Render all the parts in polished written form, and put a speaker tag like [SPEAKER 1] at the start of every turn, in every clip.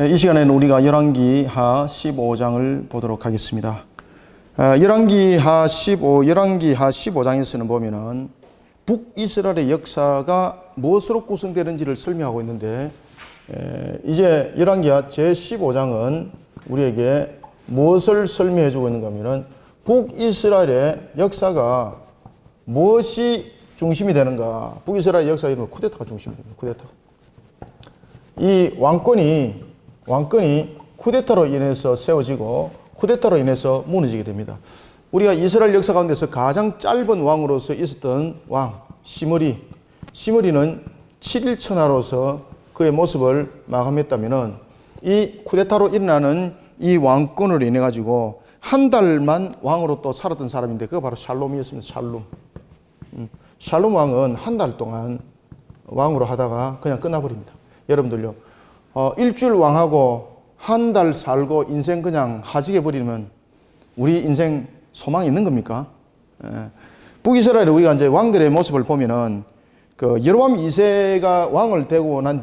[SPEAKER 1] 이 시간에는 우리가 열왕기하 15장을 보도록 하겠습니다. 열왕기하 15장에서는 보면은 북이스라엘의 역사가 무엇으로 구성되는지를 설명하고 있는데, 이제 열왕기하 제15장은 우리에게 무엇을 설명해 주고 있는가 하면은 북이스라엘의 역사가 무엇이 중심이 되는가. 북이스라엘 역사의 이름은 쿠데타가 중심이 됩니다. 쿠데타. 이 왕권이 쿠데타로 인해서 세워지고 쿠데타로 인해서 무너지게 됩니다. 우리가 이스라엘 역사 가운데서 가장 짧은 왕으로서 있었던 왕 시므리는 7일 천하로서 그의 모습을 마감했다면은 이 쿠데타로 일어나는 이 왕권으로 인해 가지고 한 달만 왕으로 또 살았던 사람인데 그가 바로 샬롬이었습니다. 샬롬 왕은 한 달 동안 왕으로 하다가 그냥 끝나버립니다. 여러분들요, 일주일 왕하고 한 달 살고 인생 그냥 하지게 버리면 우리 인생 소망이 있는 겁니까? 북이스라엘에 우리가 이제 왕들의 모습을 보면은 그 여로보암 2세가 왕이 되고 난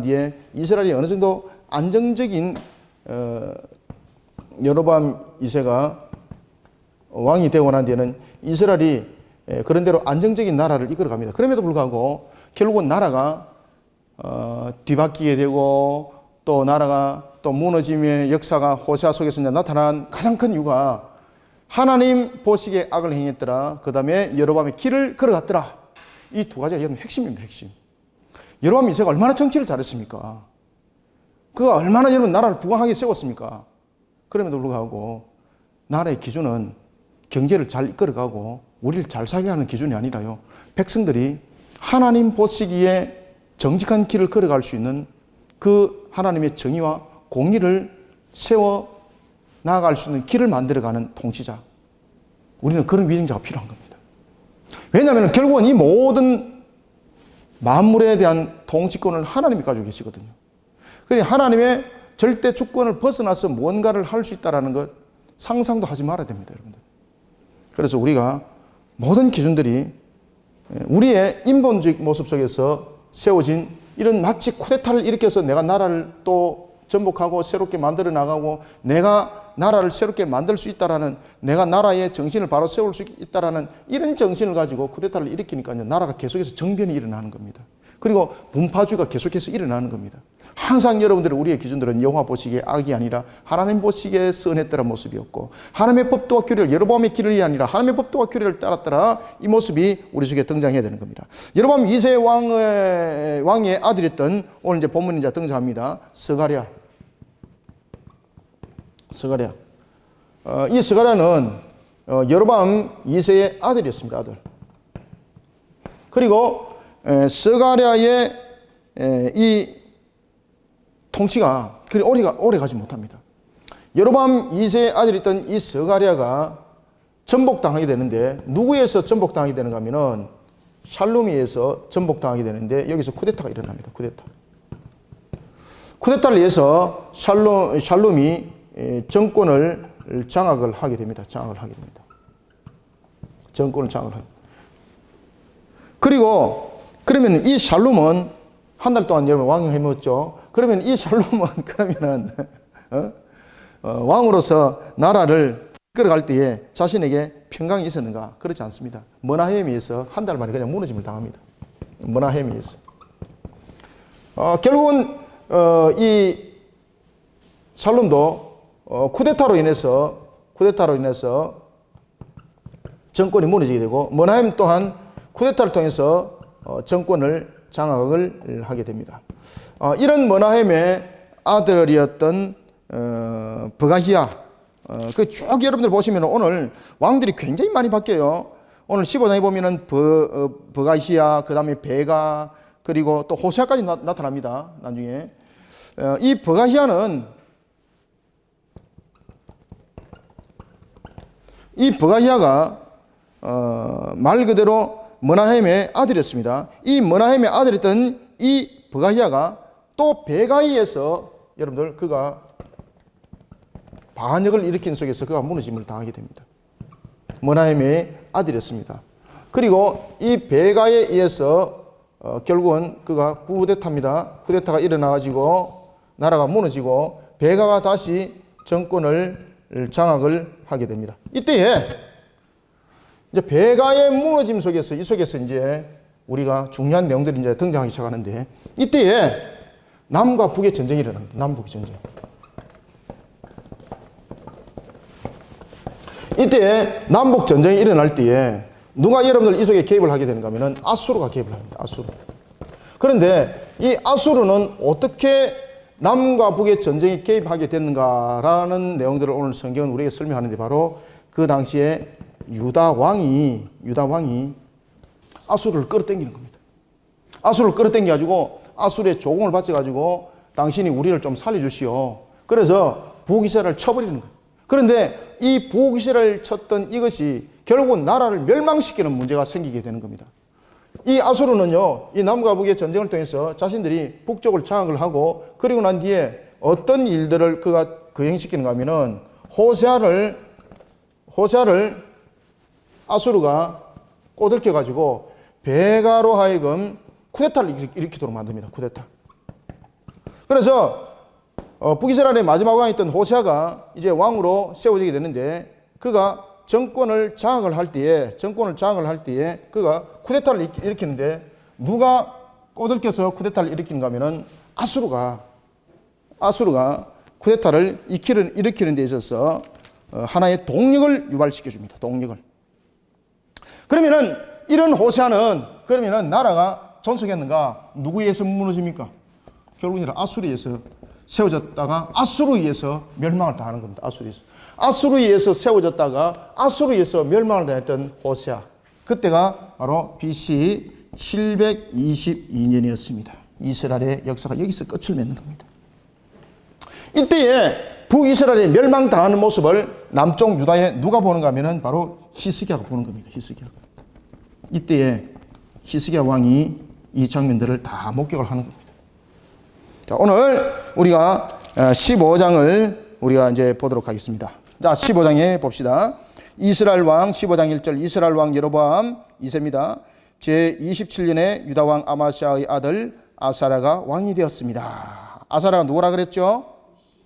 [SPEAKER 1] 뒤에 이스라엘이 어느 정도 안정적인 여로보암 2세가 왕이 되고 난 뒤에는 이스라엘이 그런대로 안정적인 나라를 이끌어갑니다. 그럼에도 불구하고 결국은 나라가 뒤바뀌게 되고 또 나라가 또 무너짐의 역사가 호세아 속에서 나타난 가장 큰 이유가 하나님 보시기에 악을 행했더라. 그 다음에 여로보암의 길을 걸어갔더라. 이 두 가지가 여러분 핵심입니다. 핵심. 여로보암 2세가 얼마나 정치를 잘했습니까? 그가 얼마나 여러분 나라를 부강하게 세웠습니까? 그럼에도 불구하고 나라의 기준은 경제를 잘 이끌어가고 우리를 잘 살게 하는 기준이 아니라요, 백성들이 하나님 보시기에 정직한 길을 걸어갈 수 있는 그 하나님의 정의와 공의를 세워 나아갈 수 있는 길을 만들어가는 통치자, 우리는 그런 위정자가 필요한 겁니다. 왜냐하면 결국은 이 모든 만물에 대한 통치권을 하나님이 가지고 계시거든요. 그러니 하나님의 절대 주권을 벗어나서 뭔가를 할 수 있다는 것 상상도 하지 말아야 됩니다, 여러분들. 그래서 우리가 모든 기준들이 우리의 인본주의 모습 속에서 세워진 이런 마치 쿠데타를 일으켜서 내가 나라를 또 전복하고 새롭게 만들어 나가고 내가 나라를 새롭게 만들 수 있다라는, 내가 나라의 정신을 바로 세울 수 있다라는 이런 정신을 가지고 쿠데타를 일으키니까요, 나라가 계속해서 정변이 일어나는 겁니다. 그리고 분파주의가 계속해서 일어나는 겁니다. 항상 여러분들의 우리의 기준들은 여호와 보시기에 악이 아니라 하나님 보시기에 선했더라 모습이었고, 하나님의 법도와 규례를, 여로보암의 길이 아니라 하나님의 법도와 규례를 따랐더라, 이 모습이 우리 속에 등장해야 되는 겁니다. 여로보암 2세 왕의 아들이었던, 오늘 이제 본문에 이제 등장합니다, 스가랴. 이 스가랴는 여로보암 2세의 아들이었습니다. 아들. 그리고 스가랴의 이 통치가 그리 오래 가지 못합니다. 여로보암 2세의 아들이었던 이 스가랴가 전복당하게 되는데, 누구에서 전복당하게 되는가 하면은 샬롬이에서 전복당하게 되는데, 여기서 쿠데타가 일어납니다. 쿠데타를 위해서 샬롬이 정권을 장악을 하게 됩니다. 정권을 장악을 합니다. 그리고 그러면 이 샬롬은 한 달 동안 여러분 왕을 해먹었죠. 그러면 이 샬롬은 그러면은 왕으로서 나라를 이끌어갈 때에 자신에게 평강이 있었는가? 그렇지 않습니다. 머나헤미에서 한 달 만에 그냥 무너짐을 당합니다. 머나헤미에서 결국은 이 샬롬도 쿠데타로 인해서 정권이 무너지게 되고, 머나헴 또한 쿠데타를 통해서 정권을 장악을 하게 됩니다. 이런 머나헴의 아들이었던 브가히야, 그 쭉 여러분들 보시면 오늘 왕들이 굉장히 많이 바뀌어요. 오늘 15장에 보면은 브가히야, 그 다음에 베가, 그리고 또 호세아까지 나타납니다. 나중에 이 브가히야가 말 그대로 머나헴의 아들이었습니다. 이 머나헴의 아들이었던 이 브가히야가 또 베가이에서 여러분들 그가 반역을 일으킨 속에서 그가 무너짐을 당하게 됩니다. 머나헴의 아들이었습니다. 그리고 이 베가에 의해서 결국은 그가 쿠데타입니다. 쿠데타가 일어나가지고 나라가 무너지고 베가가 다시 정권을 장악을 하게 됩니다. 이때에 이제 베가의 무너짐 속에서 이 속에서 이제 우리가 중요한 내용들이 이제 등장하기 시작하는데 이때에 남과 북의 전쟁이 일어납니다. 남북의 전쟁. 이때 남북 전쟁이 일어날 때에 누가 여러분들 이 속에 개입을 하게 되는가 하면은 아수르가 개입을 합니다. 아수르. 그런데 이 아수르는 어떻게 남과 북의 전쟁에 개입하게 됐는가라는 내용들을 오늘 성경은 우리에게 설명하는데 바로 그 당시에 유다 왕이 아수르를 끌어당기는 겁니다. 아수르를 끌어당겨 가지고 아수르의 조공을 받쳐 가지고 당신이 우리를 좀 살려주시오. 그래서 북이스라엘을 쳐버리는 거예요. 그런데 이 북이스라엘을 쳤던 이것이 결국은 나라를 멸망시키는 문제가 생기게 되는 겁니다. 이 아수르는요, 이 남과 북의 전쟁을 통해서 자신들이 북쪽을 장악을 하고 그리고 난 뒤에 어떤 일들을 그가 거행시키는가 하면은 호세아를 아수르가 꼬들겨 가지고 베가로 하여금 쿠데타를 일으키도록 만듭니다. 쿠데타. 그래서 북이스라엘의 마지막 왕이었던 호세아가 이제 왕으로 세워지게 되는데 그가 정권을 장악을 할 때에 그가 쿠데타를 일으키는데 누가 꼬들겨서 쿠데타를 일으키는가 하면은 아수르가 쿠데타를 일으키는 데 있어서 하나의 동력을 유발시켜 줍니다. 동력을. 그러면은 이런 호세아는 그러면은 나라가 존속했는가? 누구에 의해서 무너집니까? 결국은 아수르에 의해서 세워졌다가 아수르에 의해서 멸망을 당하는 겁니다. 아수르에 의해서 세워졌다가 아수르에 의해서 멸망을 당했던 호세아. 그때가 바로 BC 722년이었습니다. 이스라엘의 역사가 여기서 끝을 맺는 겁니다. 이때에 북이스라엘이 멸망당하는 모습을 남쪽 유다에 누가 보는가 하면은 바로 히스기야가 보는 겁니다. 히스기야가. 이때에 히스기야 왕이 이 장면들을 다 목격을 하는 겁니다. 자, 오늘 우리가 15장을 우리가 이제 보도록 하겠습니다. 자, 15장에 봅시다. 이스라엘 왕 15장 1절 이스라엘 왕 예로보암 2세입니다. 제27년에 유다 왕 아마시아의 아들 아사랴가 왕이 되었습니다. 아사랴가 누구라 그랬죠?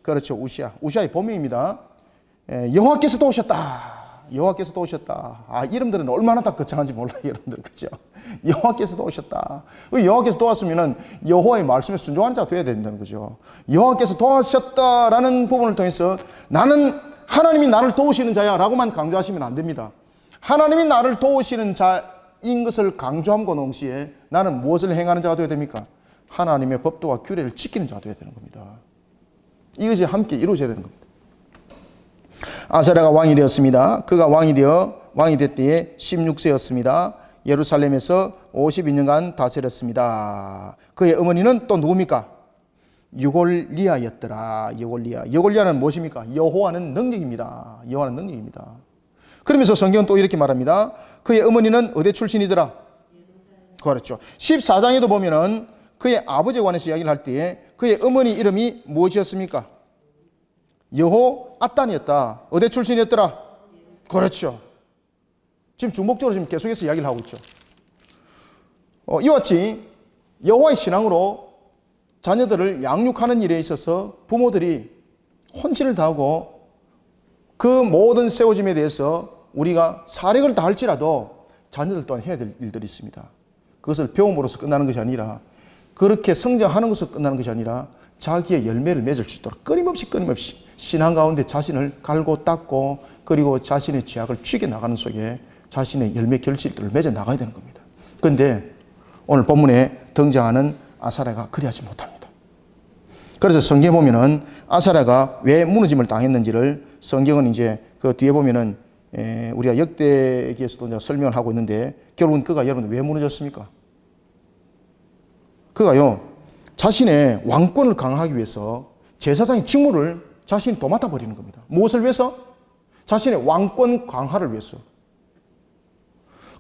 [SPEAKER 1] 그렇죠. 우시아의 본명입니다. 여호와께서도 오셨다. 여호와께서도 오셨다. 아, 이름들은 얼마나 다 거창한지 몰라요, 여러분들. 그죠? 여호와께서도 오셨다. 여호와께서 도왔으면은 여호와의 말씀에 순종하는 자가 되어야 된다는 거죠. 여호와께서 도와주셨다라는 부분을 통해서 나는 하나님이 나를 도우시는 자야 라고만 강조하시면 안 됩니다. 하나님이 나를 도우시는 자인 것을 강조함과 동시에 나는 무엇을 행하는 자가 되어야 됩니까? 하나님의 법도와 규례를 지키는 자가 되어야 되는 겁니다. 이것이 함께 이루어져야 되는 겁니다. 아사랴가 왕이 되었습니다. 그가 왕이 될 때에 16세였습니다. 예루살렘에서 52년간 다스렸습니다. 그의 어머니는 또 누굽니까? 유골리아였더라. 유골리아는 무엇입니까? 여호와는 능력입니다. 그러면서 성경은 또 이렇게 말합니다. 그의 어머니는 어디 출신이더라? 그렇죠. 14장에도 보면은 그의 아버지에 관해서 이야기를 할 때에 그의 어머니 이름이 무엇이었습니까? 여호아단이었다. 어디 출신이었더라? 그렇죠. 지금 중복적으로 지금 계속해서 이야기를 하고 있죠. 이와 같이 여호와의 신앙으로 자녀들을 양육하는 일에 있어서 부모들이 헌신을 다하고 그 모든 세워짐에 대해서 우리가 사력을 다할지라도 자녀들 또한 해야 될 일들이 있습니다. 그것을 배움으로써 끝나는 것이 아니라 그렇게 성장하는 것으로 끝나는 것이 아니라 자기의 열매를 맺을 수 있도록 끊임없이 신앙 가운데 자신을 갈고 닦고 그리고 자신의 죄악을 죽여나가는 속에 자신의 열매 결실들을 맺어 나가야 되는 겁니다. 그런데 오늘 본문에 등장하는 아사랴가 그리하지 못합니다. 그래서 성경에 보면은 아사랴가 왜 무너짐을 당했는지를 성경은 이제 그 뒤에 보면은 우리가 역대기에서도 이제 설명을 하고 있는데 결국은 그가 여러분 왜 무너졌습니까? 그가요 자신의 왕권을 강화하기 위해서 제사장의 직무를 자신이 도맡아 버리는 겁니다. 무엇을 위해서? 자신의 왕권 강화를 위해서.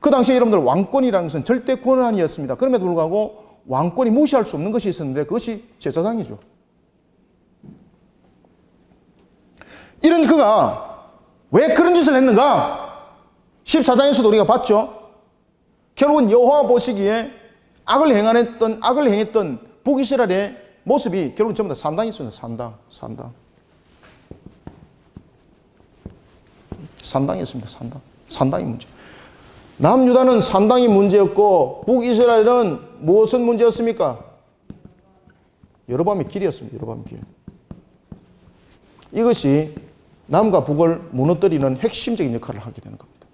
[SPEAKER 1] 그 당시에 여러분들 왕권이라는 것은 절대 권한이었습니다. 그럼에도 불구하고 왕권이 무시할 수 없는 것이 있었는데 그것이 제사장이죠. 이런 그가 왜 그런 짓을 했는가? 14장에서도 우리가 봤죠. 결국은 여호와 보시기에 악을 행했던 북이스라엘의 모습이 결국 전부 다 산당이었습니다. 산당이었습니다. 산당이 문제. 남유다는 산당이 문제였고 북이스라엘은 무엇은 문제였습니까? 여로보암의 길이었습니다. 여로보암의 길. 이것이 남과 북을 무너뜨리는 핵심적인 역할을 하게 되는 겁니다.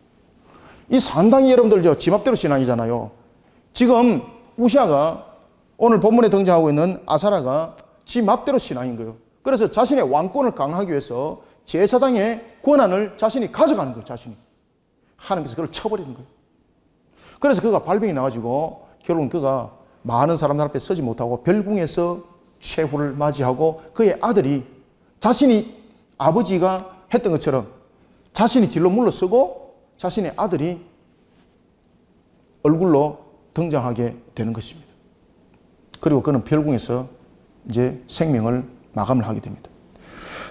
[SPEAKER 1] 이 산당이 여러분들 지 맘대로 신앙이잖아요. 지금 우시아가 오늘 본문에 등장하고 있는 아사랴가 지 맘대로 신앙인 거예요. 그래서 자신의 왕권을 강화하기 위해서 제사장의 권한을 자신이 가져가는 거예요. 자신이. 하나님께서 그걸 쳐버리는 거예요. 그래서 그가 발병이 나가지고 결국은 그가 많은 사람들 앞에 서지 못하고 별궁에서 최후를 맞이하고 그의 아들이 자신이 아버지가 했던 것처럼 자신이 뒤로 물러서고 자신의 아들이 얼굴로 등장하게 되는 것입니다. 그리고 그는 별궁에서 이제 생명을 마감을 하게 됩니다.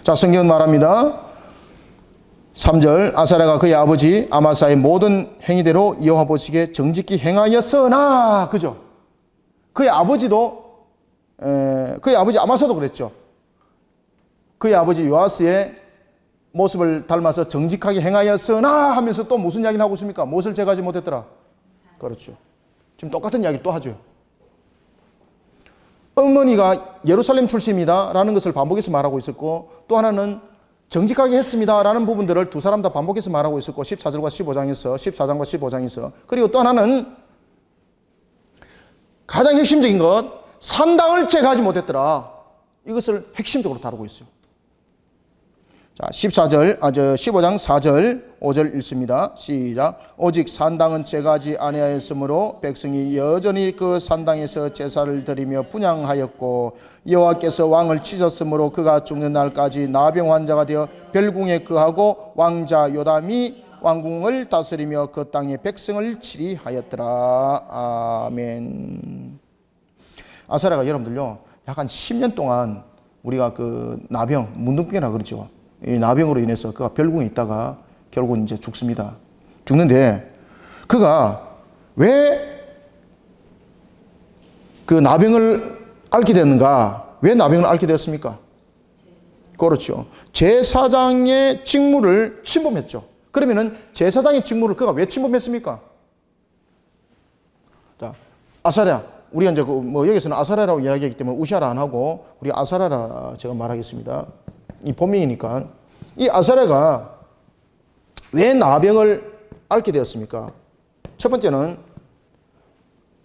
[SPEAKER 1] 자, 성경은 말합니다. 3절 아사랴가 그의 아버지 아마사의 모든 행위대로 여호와 보시기에 정직히 행하였으나 그죠? 그의 아버지 아마사도 그랬죠. 그의 아버지 요아스의 모습을 닮아서 정직하게 행하였으나 하면서 또 무슨 이야기를 하고 있습니까? 무엇을 제거하지 못했더라? 그렇죠. 지금 똑같은 이야기를 또 하죠. 어머니가 예루살렘 출신이다 라는 것을 반복해서 말하고 있었고 또 하나는 정직하게 했습니다 라는 부분들을 두 사람 다 반복해서 말하고 있었고 14절과 14장과 15장에서 그리고 또 하나는 가장 핵심적인 것 산당을 제거하지 못했더라. 이것을 핵심적으로 다루고 있어요. 자, 15장 4절 5절 읽습니다. 시작. 오직 산당은 제거하지 아니하였으므로 백성이 여전히 그 산당에서 제사를 드리며 분향하였고 여호와께서 왕을 치셨으므로 그가 죽는 날까지 나병 환자가 되어 별궁에 거하고 왕자 요담이 왕궁을 다스리며 그 땅의 백성을 치리하였더라. 아멘. 아사랴가 여러분들요 약 한 10년 동안 우리가 그 나병, 문둥병이라 그러죠. 이 나병으로 인해서 그가 별궁에 있다가 결국은 이제 죽습니다. 죽는데 그가 왜 그 나병을 앓게 됐는가? 왜 나병을 앓게 되었습니까? 그렇죠. 제사장의 직무를 침범했죠. 그러면은 제사장의 직무를 그가 왜 침범했습니까? 자, 아사랴. 우리가 이제 여기서는 아사랴라고 이야기하기 때문에 우시아라 안 하고 우리 아사랴라 제가 말하겠습니다. 이 본명이니까. 이 아사랴가 왜 나병을 앓게 되었습니까? 첫 번째는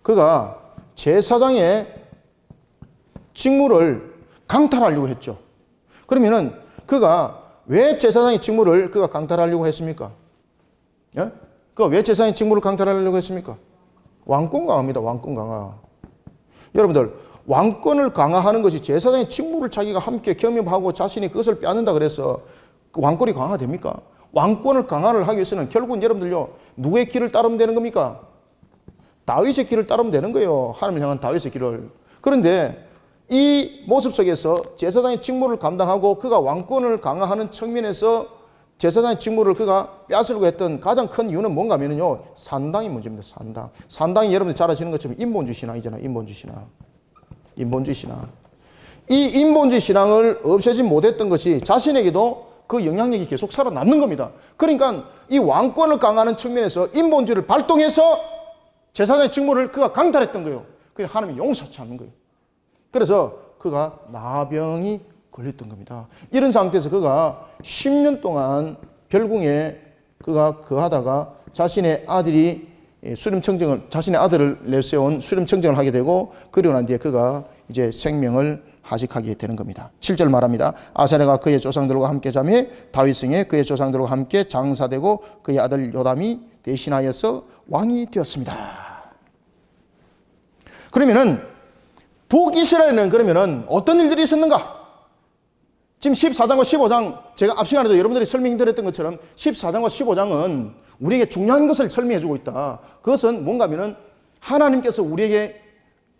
[SPEAKER 1] 그가 제사장의 직무를 강탈하려고 했죠. 그러면은 그가 왜 제사장의 직무를 그가 강탈하려고 했습니까? 예? 그가 왜 제사장의 직무를 강탈하려고 했습니까? 왕권 강화입니다. 왕권 강화. 여러분들 왕권을 강화하는 것이 제사장의 직무를 자기가 함께 겸임하고 자신이 그것을 빼앗는다 그래서 그 왕권이 강화됩니까? 왕권을 강화를 하기 위해서는 결국은 여러분들요 누구의 길을 따르면 되는 겁니까? 다윗의 길을 따르면 되는 거예요. 하나님을 향한 다윗의 길을. 그런데 이 모습 속에서 제사장의 직무를 감당하고 그가 왕권을 강화하는 측면에서 제사장의 직무를 그가 빼앗으려고 했던 가장 큰 이유는 뭔가 하면요 산당이 문제입니다. 산당이 여러분들 잘 아시는 것처럼 인본주의 신앙이잖아요. 인본주의 신앙. 이 인본주의 신앙을 없애지 못했던 것이 자신에게도 그 영향력이 계속 살아남는 겁니다. 그러니까 이 왕권을 강화하는 측면에서 인본주의를 발동해서 제사장의 직무를 그가 강탈했던 거예요. 그래서 하나님이 용서치 않는 거예요. 그래서 그가 나병이 걸렸던 겁니다. 이런 상태에서 그가 10년 동안 별궁에 그가 거하다가 자신의 아들이 자신의 아들을 내세운 수렴청정을 하게 되고 그리고 난 뒤에 그가 이제 생명을 하직하게 되는 겁니다. 7절 말합니다. 아사랴가 그의 조상들과 함께 자매 다윗성에 그의 조상들과 함께 장사되고 그의 아들 요담이 대신하여서 왕이 되었습니다. 그러면은 북이스라엘은 그러면은 어떤 일들이 있었는가? 지금 14장과 15장 제가 앞 시간에도 여러분들이 설명드렸던 것처럼 14장과 15장은 우리에게 중요한 것을 설명해 주고 있다. 그것은 뭔가 하면은 하나님께서 우리에게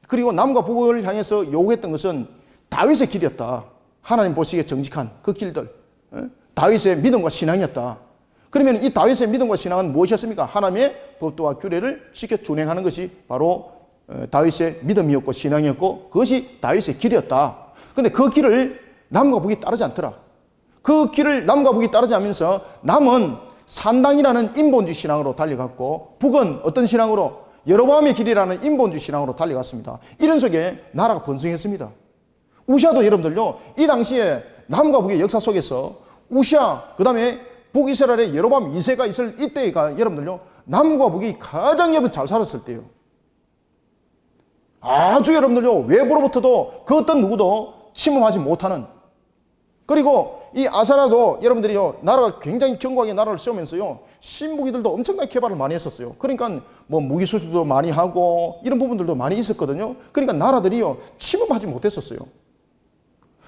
[SPEAKER 1] 그리고 남과 북을 향해서 요구했던 것은 다윗의 길이었다. 하나님 보시기에 정직한 그 길들. 다윗의 믿음과 신앙이었다. 그러면 이 다윗의 믿음과 신앙은 무엇이었습니까? 하나님의 법도와 규례를 지켜 준행하는 것이 바로 다윗의 믿음이었고 신앙이었고 그것이 다윗의 길이었다. 근데 그 길을 남과 북이 따르지 않더라. 그 길을 남과 북이 따르지 않으면서 남은 산당이라는 인본주의 신앙으로 달려갔고 북은 어떤 신앙으로? 여로보암의 길이라는 인본주의 신앙으로 달려갔습니다. 이런 속에 나라가 번성했습니다. 우시아도 여러분들요, 이 당시에 남과 북의 역사 속에서 우시아, 그 다음에 북이스라엘의 여로보암 2세가 있을 이때가 여러분들요, 남과 북이 가장 여러분 잘 살았을 때예요. 아주 여러분들요, 외부로부터도 그 어떤 누구도 침범하지 못하는, 그리고 이 아사라도 여러분들이요, 나라가 굉장히 견고하게 나라를 세우면서요, 신무기들도 엄청나게 개발을 많이 했었어요. 그러니까 뭐 무기 수출도 많이 하고 이런 부분들도 많이 있었거든요. 그러니까 나라들이요, 침범하지 못했었어요.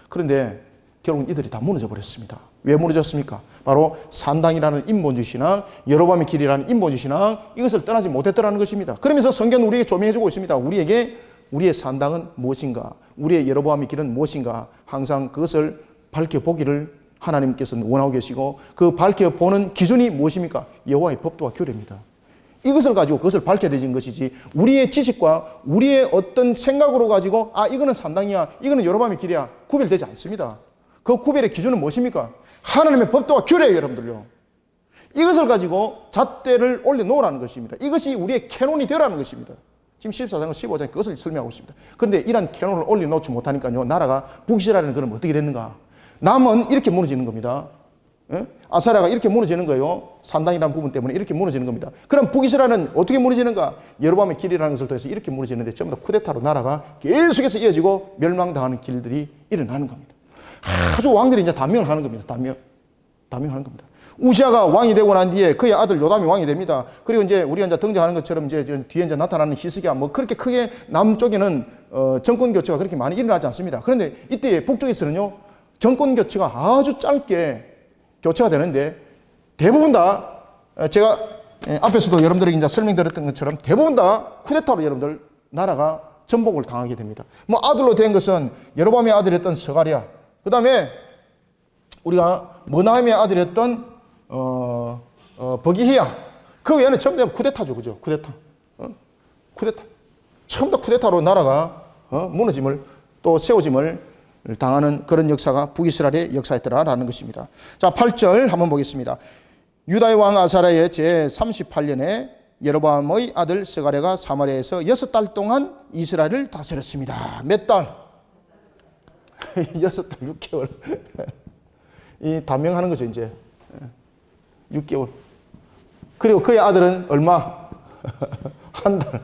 [SPEAKER 1] 그런데 결국 이들이 다 무너져 버렸습니다. 왜 무너졌습니까? 바로 산당이라는 인본주의 신앙, 여로보암의 길이라는 인본주의 신앙, 이것을 떠나지 못했더라는 것입니다. 그러면서 성경은 우리에게 조명해주고 있습니다. 우리에게 우리의 산당은 무엇인가, 우리의 여로보암의 길은 무엇인가, 항상 그것을 밝혀보기를 하나님께서는 원하고 계시고, 그 밝혀보는 기준이 무엇입니까? 여호와의 법도와 규례입니다. 이것을 가지고 그것을 밝혀내진 것이지, 우리의 지식과 우리의 어떤 생각으로 가지고 이거는 산당이야, 이거는 여로보암의 길이야, 구별되지 않습니다. 그 구별의 기준은 무엇입니까? 하나님의 법도와 규례예요, 여러분들요. 이것을 가지고 잣대를 올려놓으라는 것입니다. 이것이 우리의 캐논이 되라는 것입니다. 지금 14장과 15장에 그것을 설명하고 있습니다. 그런데 이러한 캐논을 올려놓지 못하니까요, 나라가 북이스라엘은 그럼 어떻게 됐는가? 남은 이렇게 무너지는 겁니다. 예? 아사라가 이렇게 무너지는 거예요. 산당이라는 부분 때문에 이렇게 무너지는 겁니다. 그럼 북이스라엘은 어떻게 무너지는가? 여로보암의 길이라는 것을 통해서 이렇게 무너지는데 전부 다 쿠데타로 나라가 계속해서 이어지고 멸망당하는 길들이 일어나는 겁니다. 아주 왕들이 이제 단명을 하는 겁니다. 단명하는 겁니다. 우시아가 왕이 되고 난 뒤에 그의 아들 요담이 왕이 됩니다. 그리고 이제 우리가 이제 등장하는 것처럼 이제 뒤에 이제 나타나는 히스기야, 뭐 그렇게 크게 남쪽에는 정권 교체가 그렇게 많이 일어나지 않습니다. 그런데 이때 북쪽에서는요, 정권 교체가 아주 짧게 교체가 되는데 대부분 다 제가 앞에서도 여러분들에게 이제 설명드렸던 것처럼 대부분 다 쿠데타로 여러분들 나라가 전복을 당하게 됩니다. 뭐 아들로 된 것은 여로보암의 아들이었던 스가랴, 그 다음에 우리가 머나임의 아들이었던 버기히야, 그 외에는 전부 다 쿠데타죠, 그죠? 쿠데타. 전부 다 쿠데타로 나라가 무너짐을 또 세워짐을 당하는 그런 역사가 북이스라엘의 역사였더라라는 것입니다. 자, 8절 한번 보겠습니다. 유다의 왕 아사랴의 제 38년에 여로보암의 아들 스가랴가 사마리아에서 6달 동안 이스라엘을 다스렸습니다. 몇 달? 6달, 6개월. 이 단명하는 거죠, 이제. 6개월. 그리고 그의 아들은 얼마? 한 달.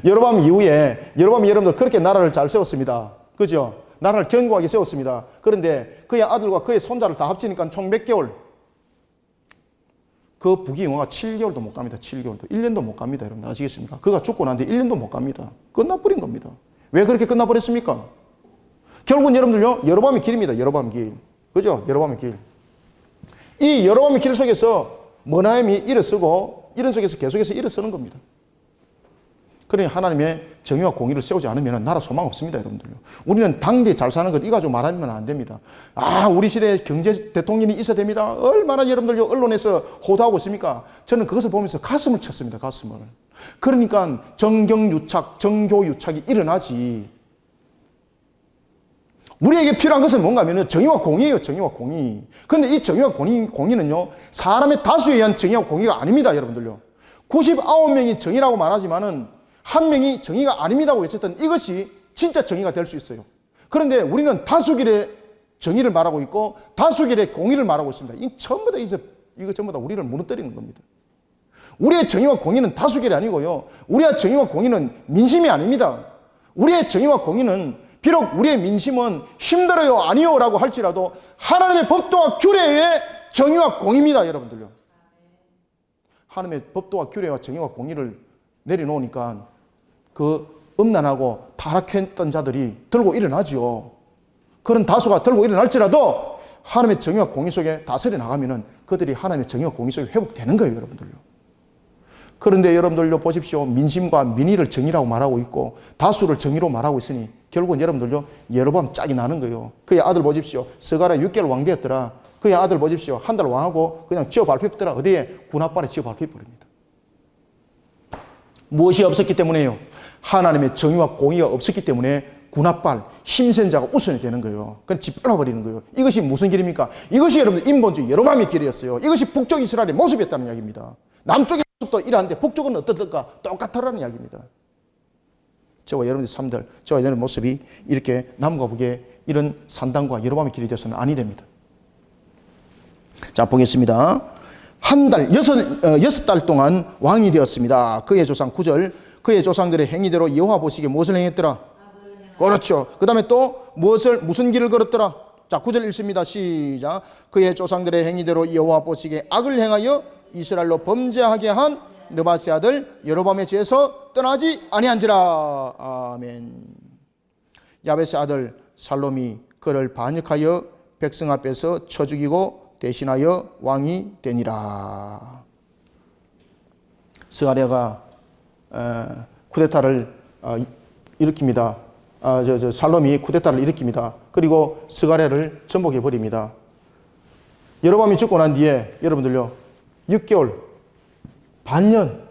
[SPEAKER 1] 여로보암 이후에, 여로보암이 여러분들 그렇게 나라를 잘 세웠습니다. 그죠? 나라를 견고하게 세웠습니다. 그런데 그의 아들과 그의 손자를 다 합치니까 총 몇 개월? 그 북이 영화가 7개월도 못 갑니다. 7개월도. 1년도 못 갑니다. 여러분 아시겠습니까? 그가 죽고 난 뒤에 1년도 못 갑니다. 끝나버린 겁니다. 왜 그렇게 끝나버렸습니까? 결국은 여러분들요, 여로보암의 길입니다. 여로보암 길. 그죠? 여로보암의 길. 이 여로보암의 길 속에서 머나임이 일어서고 이런 속에서 계속해서 일어서는 겁니다. 그러니 하나님의 정의와 공의를 세우지 않으면 나라 소망 없습니다, 여러분들요. 우리는 당대 잘 사는 것, 이 가지고 말하면 안 됩니다. 우리 시대에 경제 대통령이 있어야 됩니다. 얼마나 여러분들요, 언론에서 호도하고 있습니까? 저는 그것을 보면서 가슴을 쳤습니다, 가슴을. 그러니까 정경유착, 정교유착이 일어나지. 우리에게 필요한 것은 뭔가 하면 정의와 공의예요, 정의와 공의. 그런데 이 정의와 공의는요, 사람의 다수에 의한 정의와 공의가 아닙니다, 여러분들요. 99명이 정의라고 말하지만은 한 명이 정의가 아닙니다고 외쳤던 이것이 진짜 정의가 될 수 있어요. 그런데 우리는 다수결의 정의를 말하고 있고 다수결의 공의를 말하고 있습니다. 이 전부 다 이거 전부 다 우리를 무너뜨리는 겁니다. 우리의 정의와 공의는 다수결이 아니고요, 우리의 정의와 공의는 민심이 아닙니다. 우리의 정의와 공의는 비록 우리의 민심은 힘들어요, 아니요 라고 할지라도 하나님의 법도와 규례의 정의와 공의입니다, 여러분들요. 하나님의 법도와 규례와 정의와 공의를 내려놓으니까 그 음란하고 타락했던 자들이 들고 일어나지요. 그런 다수가 들고 일어날지라도 하나님의 정의와 공의 속에 다스려 나가면은 그들이 하나님의 정의와 공의 속에 회복되는 거예요, 여러분들요. 그런데 여러분들요, 보십시오. 민심과 민의를 정의라고 말하고 있고 다수를 정의로 말하고 있으니 결국은 여러분들요, 여로보암 짝이 나는 거예요. 그의 아들 보십시오. 스가랴 6개월 왕 되었더라. 그의 아들 보십시오. 한 달 왕하고 그냥 지어 발표했더라. 어디에? 군 앞발에 지어 발표해버립니다. 무엇이 없었기 때문에요? 하나님의 정의와 공의가 없었기 때문에 군합발, 힘센 자가 우선이 되는 거예요. 그냥 짓밟아버리는 거예요. 이것이 무슨 길입니까? 이것이 여러분들 인본주의 여로밤의 길이었어요. 이것이 북쪽 이스라엘의 모습이었다는 이야기입니다. 남쪽의 모습도 이러한데 북쪽은 어떻을까? 똑같다라는 이야기입니다. 저와 여러분들 삶들, 저와 여러분의 모습이 이렇게 남과 북의 이런 산당과 여로밤의 길이 되어서는 아니 됩니다. 자, 보겠습니다. 여섯 달 동안 왕이 되었습니다. 그의 조상 9절, 그의 조상들의 행위대로 여호와 보시기에 무엇을 행했더라? 그렇죠. 그 다음에 또 무슨 길을 걸었더라? 자, 9절 읽습니다. 시작. 그의 조상들의 행위대로 여호와 보시기에 악을 행하여 이스라엘로 범죄하게 한 느바스의 아들 여로밤의 죄에서 떠나지 아니한지라. 아멘. 야벳의 아들 살롬이 그를 반역하여 백성 앞에서 쳐 죽이고 대신하여 왕이 되니라. 스가랴가 쿠데타를 일으킵니다. 살롬이 쿠데타를 일으킵니다. 그리고 스가랴를 전복해 버립니다. 여로밤이 죽고 난 뒤에 여러분들요 6개월 반년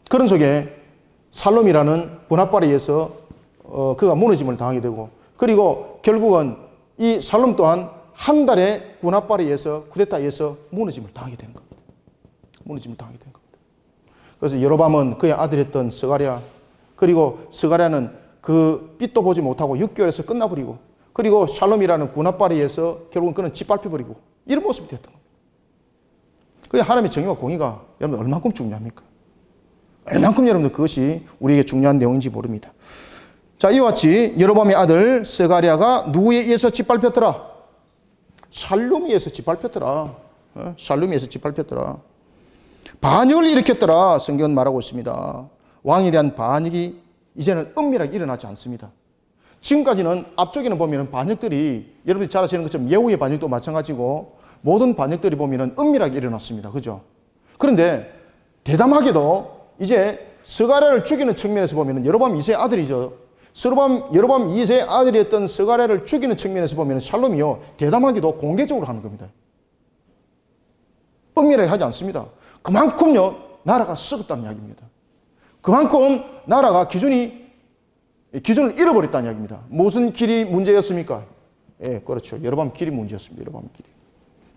[SPEAKER 1] 그런 속에 살롬이라는 군합발에 의해서 그가 무너짐을 당하게 되고, 그리고 결국은 이 살롬 또한 한 달의 군합발에 의해서 쿠데타에 의해서 무너짐을 당하게 된 겁니다. 무너짐을 당하게 된 겁니다. 그래서 여로밤은 그의 아들이었던 스가랴, 그리고 스가랴는 그 빛도 보지 못하고 6개월에서 끝나버리고, 그리고 샬롬이라는 군합발에 의해서 결국은 그는 짓밟혀버리고, 이런 모습이 되었던 겁니다. 그게 하나님의 정의와 공의가 여러분 얼만큼 중요합니까? 얼만큼 여러분들 그것이 우리에게 중요한 내용인지 모릅니다. 자, 이와 같이 여로밤의 아들 스가랴가 누구에 의해서 짓밟혔더라? 샬롬에 의해서 짓밟혔더라. 샬롬에 의해서 짓밟혔더라. 반역을 일으켰더라. 성경은 말하고 있습니다. 왕에 대한 반역이 이제는 은밀하게 일어나지 않습니다. 지금까지는 앞쪽에는 보면 반역들이 여러분들이 잘 아시는 것처럼 예후의 반역도 마찬가지고 모든 반역들이 보면 은밀하게 일어났습니다. 그죠? 그런데 대담하게도 이제 스가랴를 죽이는 측면에서 보면 여로밤 2세의 아들이죠. 여로밤 2세의 아들이었던 스가랴를 죽이는 측면에서 보면 샬롬이요 대담하게도 공개적으로 하는 겁니다. 은밀하게 하지 않습니다. 그만큼요 나라가 썩었다는 이야기입니다. 그만큼 나라가 기준을 잃어버렸다는 이야기입니다. 무슨 길이 문제였습니까? 예, 그렇죠. 여로밤 길이 문제였습니다. 여로밤 길이.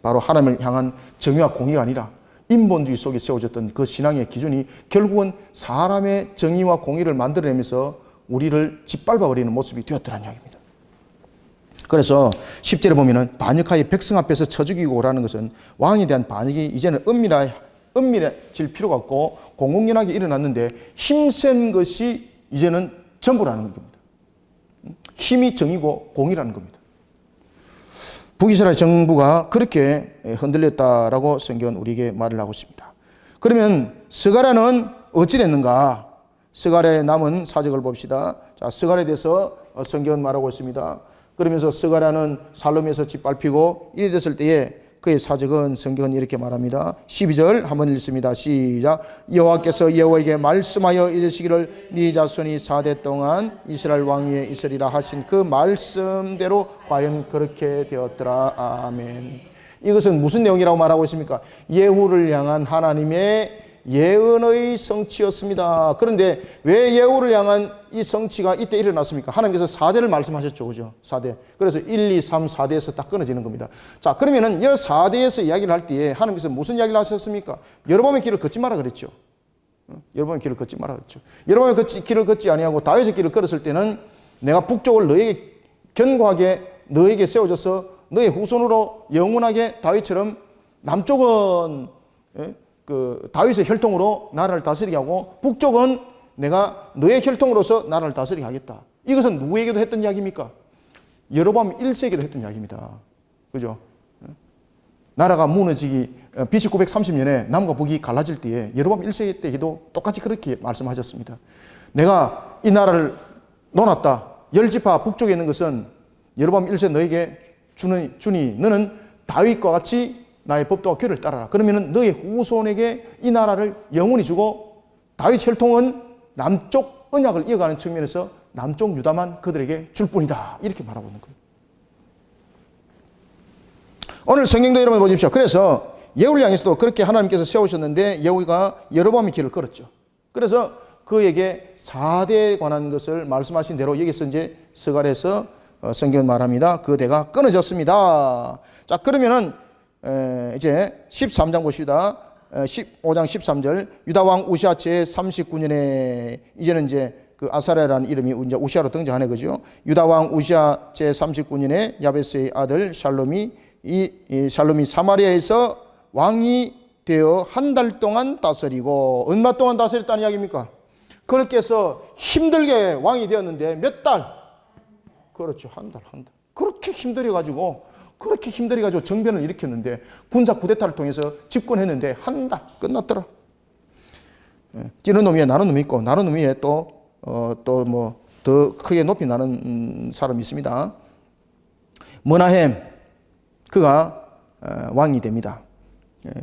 [SPEAKER 1] 바로 하나님을 향한 정의와 공의가 아니라 인본주의 속에 세워졌던 그 신앙의 기준이 결국은 사람의 정의와 공의를 만들어내면서 우리를 짓밟아버리는 모습이 되었더라는 이야기입니다. 그래서 10절에 보면은 반역하여 백성 앞에서 쳐 죽이고라는 것은 왕에 대한 반역이 이제는 은밀해질 필요가 없고 공공연하게 일어났는데 힘센 것이 이제는 전부라는 겁니다. 힘이 정의고 공의라는 겁니다. 북이스라엘 정부가 그렇게 흔들렸다라고 성경은 우리에게 말을 하고 있습니다. 그러면 스가랴는 어찌 됐는가? 스가랴의 남은 사적을 봅시다. 자, 스가랴에 대해서 성경은 말하고 있습니다. 그러면서 스가랴는 살롬에서 짓밟히고 이래 됐을 때에 그의 사적은 성경은 이렇게 말합니다. 12절 한번 읽습니다. 시작. 여호와께서 예후에게 말씀하여 이르시기를 네 자손이 4대 동안 이스라엘 왕 위에 있으리라 하신 그 말씀대로 과연 그렇게 되었더라. 아멘. 이것은 무슨 내용이라고 말하고 있습니까? 예후를 향한 하나님의 예언의 성취였습니다. 그런데 왜 예후를 향한 이 성취가 이때 일어났습니까? 하나님께서 4대를 말씀하셨죠. 그죠? 4대. 그래서 1, 2, 3, 4대에서 딱 끊어지는 겁니다. 자, 그러면은 이 4대에서 이야기를 할 때에 하나님께서 무슨 이야기를 하셨습니까? 여로밤의 길을 걷지 마라 그랬죠. 여로밤의 길을 걷지 마라 그랬죠. 여로밤의 길을 걷지 아니하고 다윗의 길을 걸었을 때는 내가 북쪽을 너에게 견고하게 너에게 세워져서 너의 후손으로 영원하게 다윗처럼 남쪽은 그 다윗의 혈통으로 나라를 다스리게 하고 북쪽은 내가 너의 혈통으로서 나라를 다스리게 하겠다. 이것은 누구에게도 했던 이야기입니까? 여로밤 1세에게도 했던 이야기입니다. 그죠? 나라가 무너지기 BC 930년에 남과 북이 갈라질 때에 여로밤 1세 때에도 똑같이 그렇게 말씀하셨습니다. 내가 이 나라를 놓았다. 10지파 북쪽에 있는 것은 여로밤 1세 너에게 주니 너는 다윗과 같이 나의 법도와 규례를 따라라. 그러면은 너의 후손에게 이 나라를 영원히 주고 다윗 혈통은 남쪽 언약을 이어가는 측면에서 남쪽 유다만 그들에게 줄 뿐이다. 이렇게 말하고 있는 거예요. 오늘 성경도 여러분 보십시오. 그래서 예후를 향해서도 그렇게 하나님께서 세우셨는데 예후가 여로보암의 길을 걸었죠. 그래서 그에게 4대에 관한 것을 말씀하신 대로 여기서 이제 스갈에서 성경은 말합니다. 그 대가 끊어졌습니다. 자, 그러면은 이제 13장 보시다. 15장 13절 유다 왕 우시아 제 39년에 이제는 이제 그 아사랴라는 이름이 이제 우시아로 등장하네 그죠? 유다 왕 우시아 제 39년에 야베스의 아들 샬롬이 샬롬이 사마리아에서 왕이 되어 한 달 동안 다스리고 얼마 동안 다스렸다는 이야기입니까? 그렇게 해서 힘들게 왕이 되었는데 몇 달? 그렇죠. 한 달. 그렇게 힘들어가지고 정변을 일으켰는데 군사 쿠데타를 통해서 집권했는데 한 달 끝났더라. 뛰는 놈 위에 나는 놈이 있고 나는 놈 위에 또 뭐 더 크게 높이 나는 사람이 있습니다. 머나헴 그가 왕이 됩니다.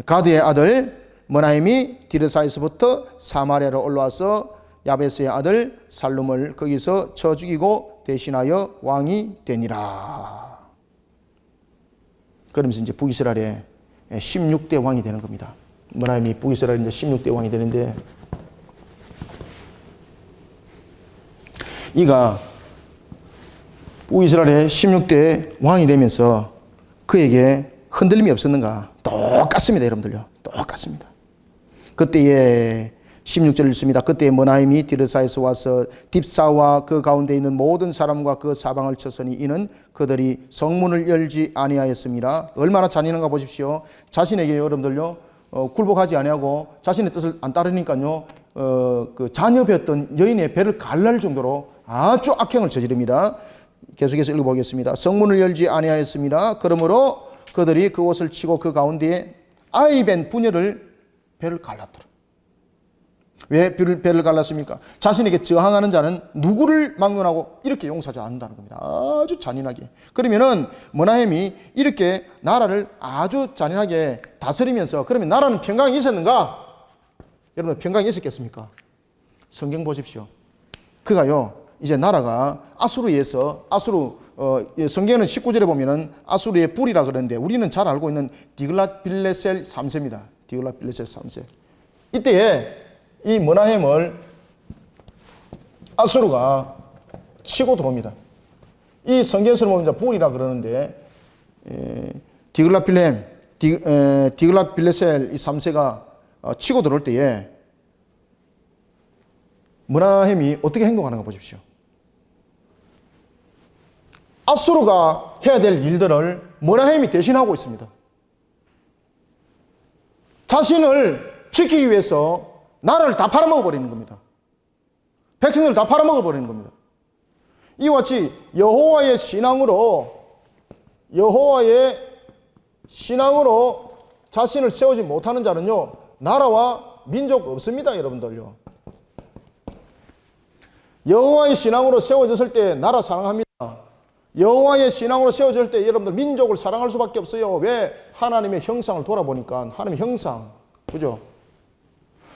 [SPEAKER 1] 가드의 아들 머나헴이 디르사에서부터 사마리아로 올라와서 야베스의 아들 살룸을 거기서 쳐 죽이고 대신하여 왕이 되니라. 그러면서 이제 북이스라엘의 16대 왕이 되는 겁니다. 머나헴이 북이스라엘의 16대 왕이 되는데 이가 북이스라엘의 16대 왕이 되면서 그에게 흔들림이 없었는가? 똑같습니다, 여러분들요. 똑같습니다. 그때에 16절 읽습니다. 그때 머나임이 디르사에서 와서 딥사와 그 가운데 있는 모든 사람과 그 사방을 쳤으니 이는 그들이 성문을 열지 아니하였습니다. 얼마나 잔인한가 보십시오. 자신에게 여러분들요 굴복하지 아니하고 자신의 뜻을 안 따르니까요 그 자녀였던 여인의 배를 갈랄 정도로 아주 악행을 저지릅니다. 계속해서 읽어보겠습니다. 성문을 열지 아니하였습니다. 그러므로 그들이 그 옷을 치고 그 가운데에 아이벤 부녀를 배를 갈랐더라. 왜 배를 갈랐습니까? 자신에게 저항하는 자는 누구를 막론하고 이렇게 용서하지 않는다는 겁니다. 아주 잔인하게. 그러면은 머나헴이 이렇게 나라를 아주 잔인하게 다스리면서 그러면 나라는 평강이 있었는가? 여러분 평강이 있었겠습니까? 성경 보십시오. 그가요 이제 나라가 아수르에서 성경은 19절에 보면은 아수르의 불이라 그러는데 우리는 잘 알고 있는 디글랏빌레셀 3세입니다. 디글랏빌레셀 3세. 이때에 이 머나헴을 아수르가 치고 들어옵니다. 이 성경에서 보면 불이라 그러는데 디글랏빌레셀 이 3세가 치고 들어올 때에 머나헴이 어떻게 행동하는가 보십시오. 아수르가 해야 될 일들을 머나헴이 대신하고 있습니다. 자신을 지키기 위해서 나라를 다 팔아먹어 버리는 겁니다. 백성들을 다 팔아먹어 버리는 겁니다. 이와 같이 여호와의 신앙으로 자신을 세우지 못하는 자는요 나라와 민족 없습니다. 여러분들요. 여호와의 신앙으로 세워졌을 때 나라 사랑합니다. 여호와의 신앙으로 세워질 때 여러분들 민족을 사랑할 수밖에 없어요. 왜? 하나님의 형상을 돌아보니까 하나님의 형상, 그죠?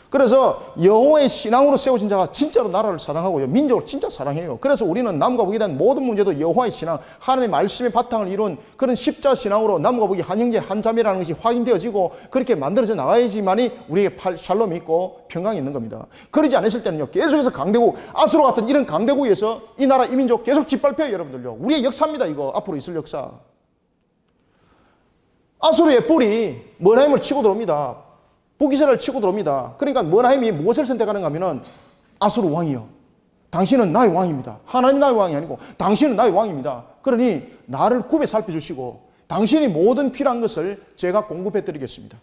[SPEAKER 1] 그래서 여호와의 신앙으로 세워진 자가 진짜로 나라를 사랑하고요. 민족을 진짜 사랑해요. 그래서 우리는 남과 북에 대한 모든 문제도 여호와의 신앙, 하나님의 말씀의 바탕을 이룬 그런 십자 신앙으로 남과 북이 한 형제 한 자매라는 것이 확인되어지고 그렇게 만들어져 나가야지만이 우리에게 샬롬이 있고 평강이 있는 겁니다. 그러지 않았을 때는요. 계속해서 강대국, 아수르 같은 이런 강대국에서 이 나라 이 민족 계속 짓밟혀요. 여러분들요. 우리의 역사입니다. 이거 앞으로 있을 역사. 아수르의 뿔이 머나헴을 치고 들어옵니다. 북이스라엘을 치고 들어옵니다. 그러니까 머나헴이 무엇을 선택하는가 하면은 아수르 왕이요. 당신은 나의 왕입니다. 하나님 나의 왕이 아니고 당신은 나의 왕입니다. 그러니 나를 굽에 살펴주시고 당신이 모든 필요한 것을 제가 공급해 드리겠습니다.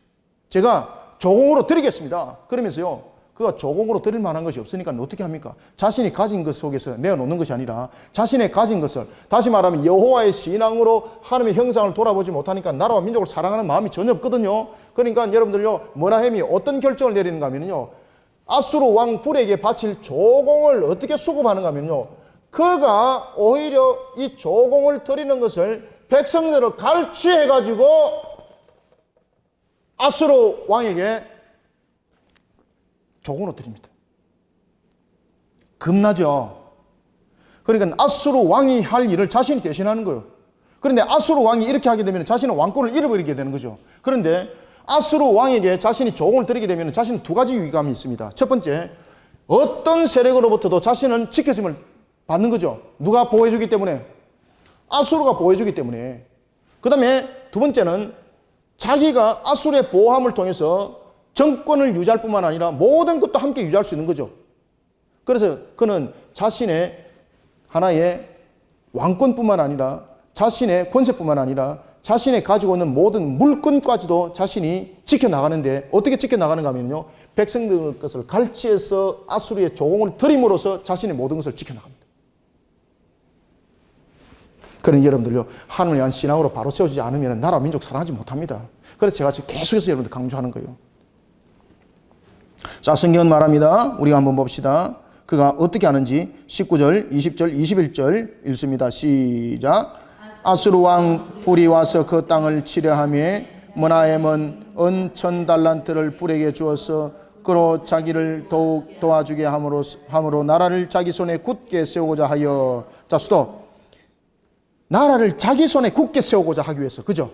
[SPEAKER 1] 제가 조공으로 드리겠습니다. 그러면서요. 그가 조공으로 드릴 만한 것이 없으니까 어떻게 합니까? 자신이 가진 것 속에서 내어놓는 것이 아니라 자신의 가진 것을 다시 말하면 여호와의 신앙으로 하나님의 형상을 돌아보지 못하니까 나라와 민족을 사랑하는 마음이 전혀 없거든요. 그러니까 여러분들요 머나헴이 어떤 결정을 내리는가 하면요 아수르 왕 불에게 바칠 조공을 어떻게 수급하는가 하면요 그가 오히려 이 조공을 드리는 것을 백성들을 갈취해가지고 아수르 왕에게 조공으로 드립니다. 겁나죠? 그러니까 아수르 왕이 할 일을 자신이 대신하는 거예요. 그런데 아수르 왕이 이렇게 하게 되면 자신은 왕권을 잃어버리게 되는 거죠. 그런데 아수르 왕에게 자신이 조공을 드리게 되면 자신은 두 가지 위감이 있습니다. 첫 번째, 어떤 세력으로부터도 자신은 지켜짐을 받는 거죠. 누가 보호해주기 때문에? 아수르가 보호해주기 때문에. 그 다음에 두 번째는 자기가 아수르의 보호함을 통해서 정권을 유지할 뿐만 아니라 모든 것도 함께 유지할 수 있는 거죠. 그래서 그는 자신의 하나의 왕권뿐만 아니라 자신의 권세뿐만 아니라 자신이 가지고 있는 모든 물건까지도 자신이 지켜나가는데 어떻게 지켜나가는가 하면요. 백성들 것을 갈취해서 아수르의 조공을 드림으로써 자신의 모든 것을 지켜나갑니다. 그런 여러분들요. 하나님을 위한 신앙으로 바로 세워지지 않으면 나라 민족 살아나지 못합니다. 그래서 제가 지금 계속해서 여러분들 강조하는 거예요. 자, 성경은 말합니다. 우리가 한번 봅시다. 그가 어떻게 하는지 19절, 20절, 21절 읽습니다. 시작. 아수르 왕 불이 와서 그 땅을 치려하며 므나헴은 은 1000달란트를 불에게 주어서 그로 자기를 더욱 도와주게 함으로 나라를 자기 손에 굳게 세우고자 하여. 자, 스톱. 나라를 자기 손에 굳게 세우고자 하기 위해서. 그죠?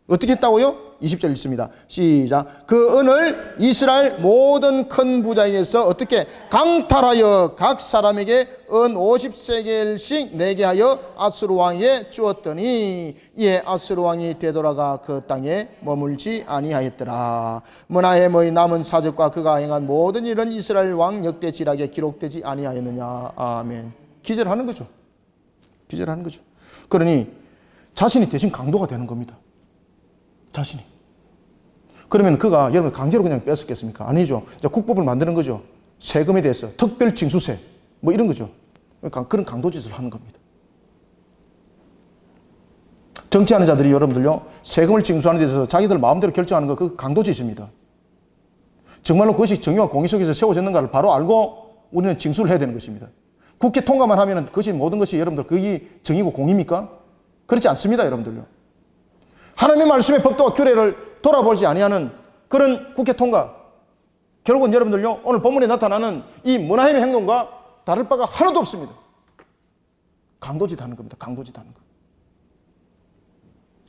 [SPEAKER 1] 어떻게 했다고요? 20절 읽습니다. 시작. 그 은을 이스라엘 모든 큰 부자에게서 어떻게 강탈하여 각 사람에게 은 50세겔씩 내게 하여 아수르 왕에게 주었더니 이에 아수르 왕이 되돌아가 그 땅에 머물지 아니하였더라. 므나헴의 남은 사적과 그가 행한 모든 일은 이스라엘 왕 역대지락에 기록되지 아니하였느냐. 아멘. 기절하는 거죠. 기절하는 거죠. 그러니 자신이 대신 강도가 되는 겁니다. 자신이. 그러면 그가 여러분 강제로 그냥 뺏었겠습니까? 아니죠. 이제 국법을 만드는 거죠. 세금에 대해서 특별 징수세 뭐 이런 거죠. 그러니까 그런 강도짓을 하는 겁니다. 정치하는 자들이 여러분들요 세금을 징수하는 데 있어서 자기들 마음대로 결정하는 거 그 강도짓입니다. 정말로 그것이 정의와 공의 속에서 세워졌는가를 바로 알고 우리는 징수를 해야 되는 것입니다. 국회 통과만 하면 그것이 모든 것이 여러분들 그게 정의고 공의입니까? 그렇지 않습니다, 여러분들요. 하나님의 말씀의 법도와 규례를 돌아보지 아니하는 그런 국회 통과. 결국은 여러분들요, 오늘 본문에 나타나는 이 므나헴의 행동과 다를 바가 하나도 없습니다. 강도짓 하는 겁니다. 강도짓 하는 것.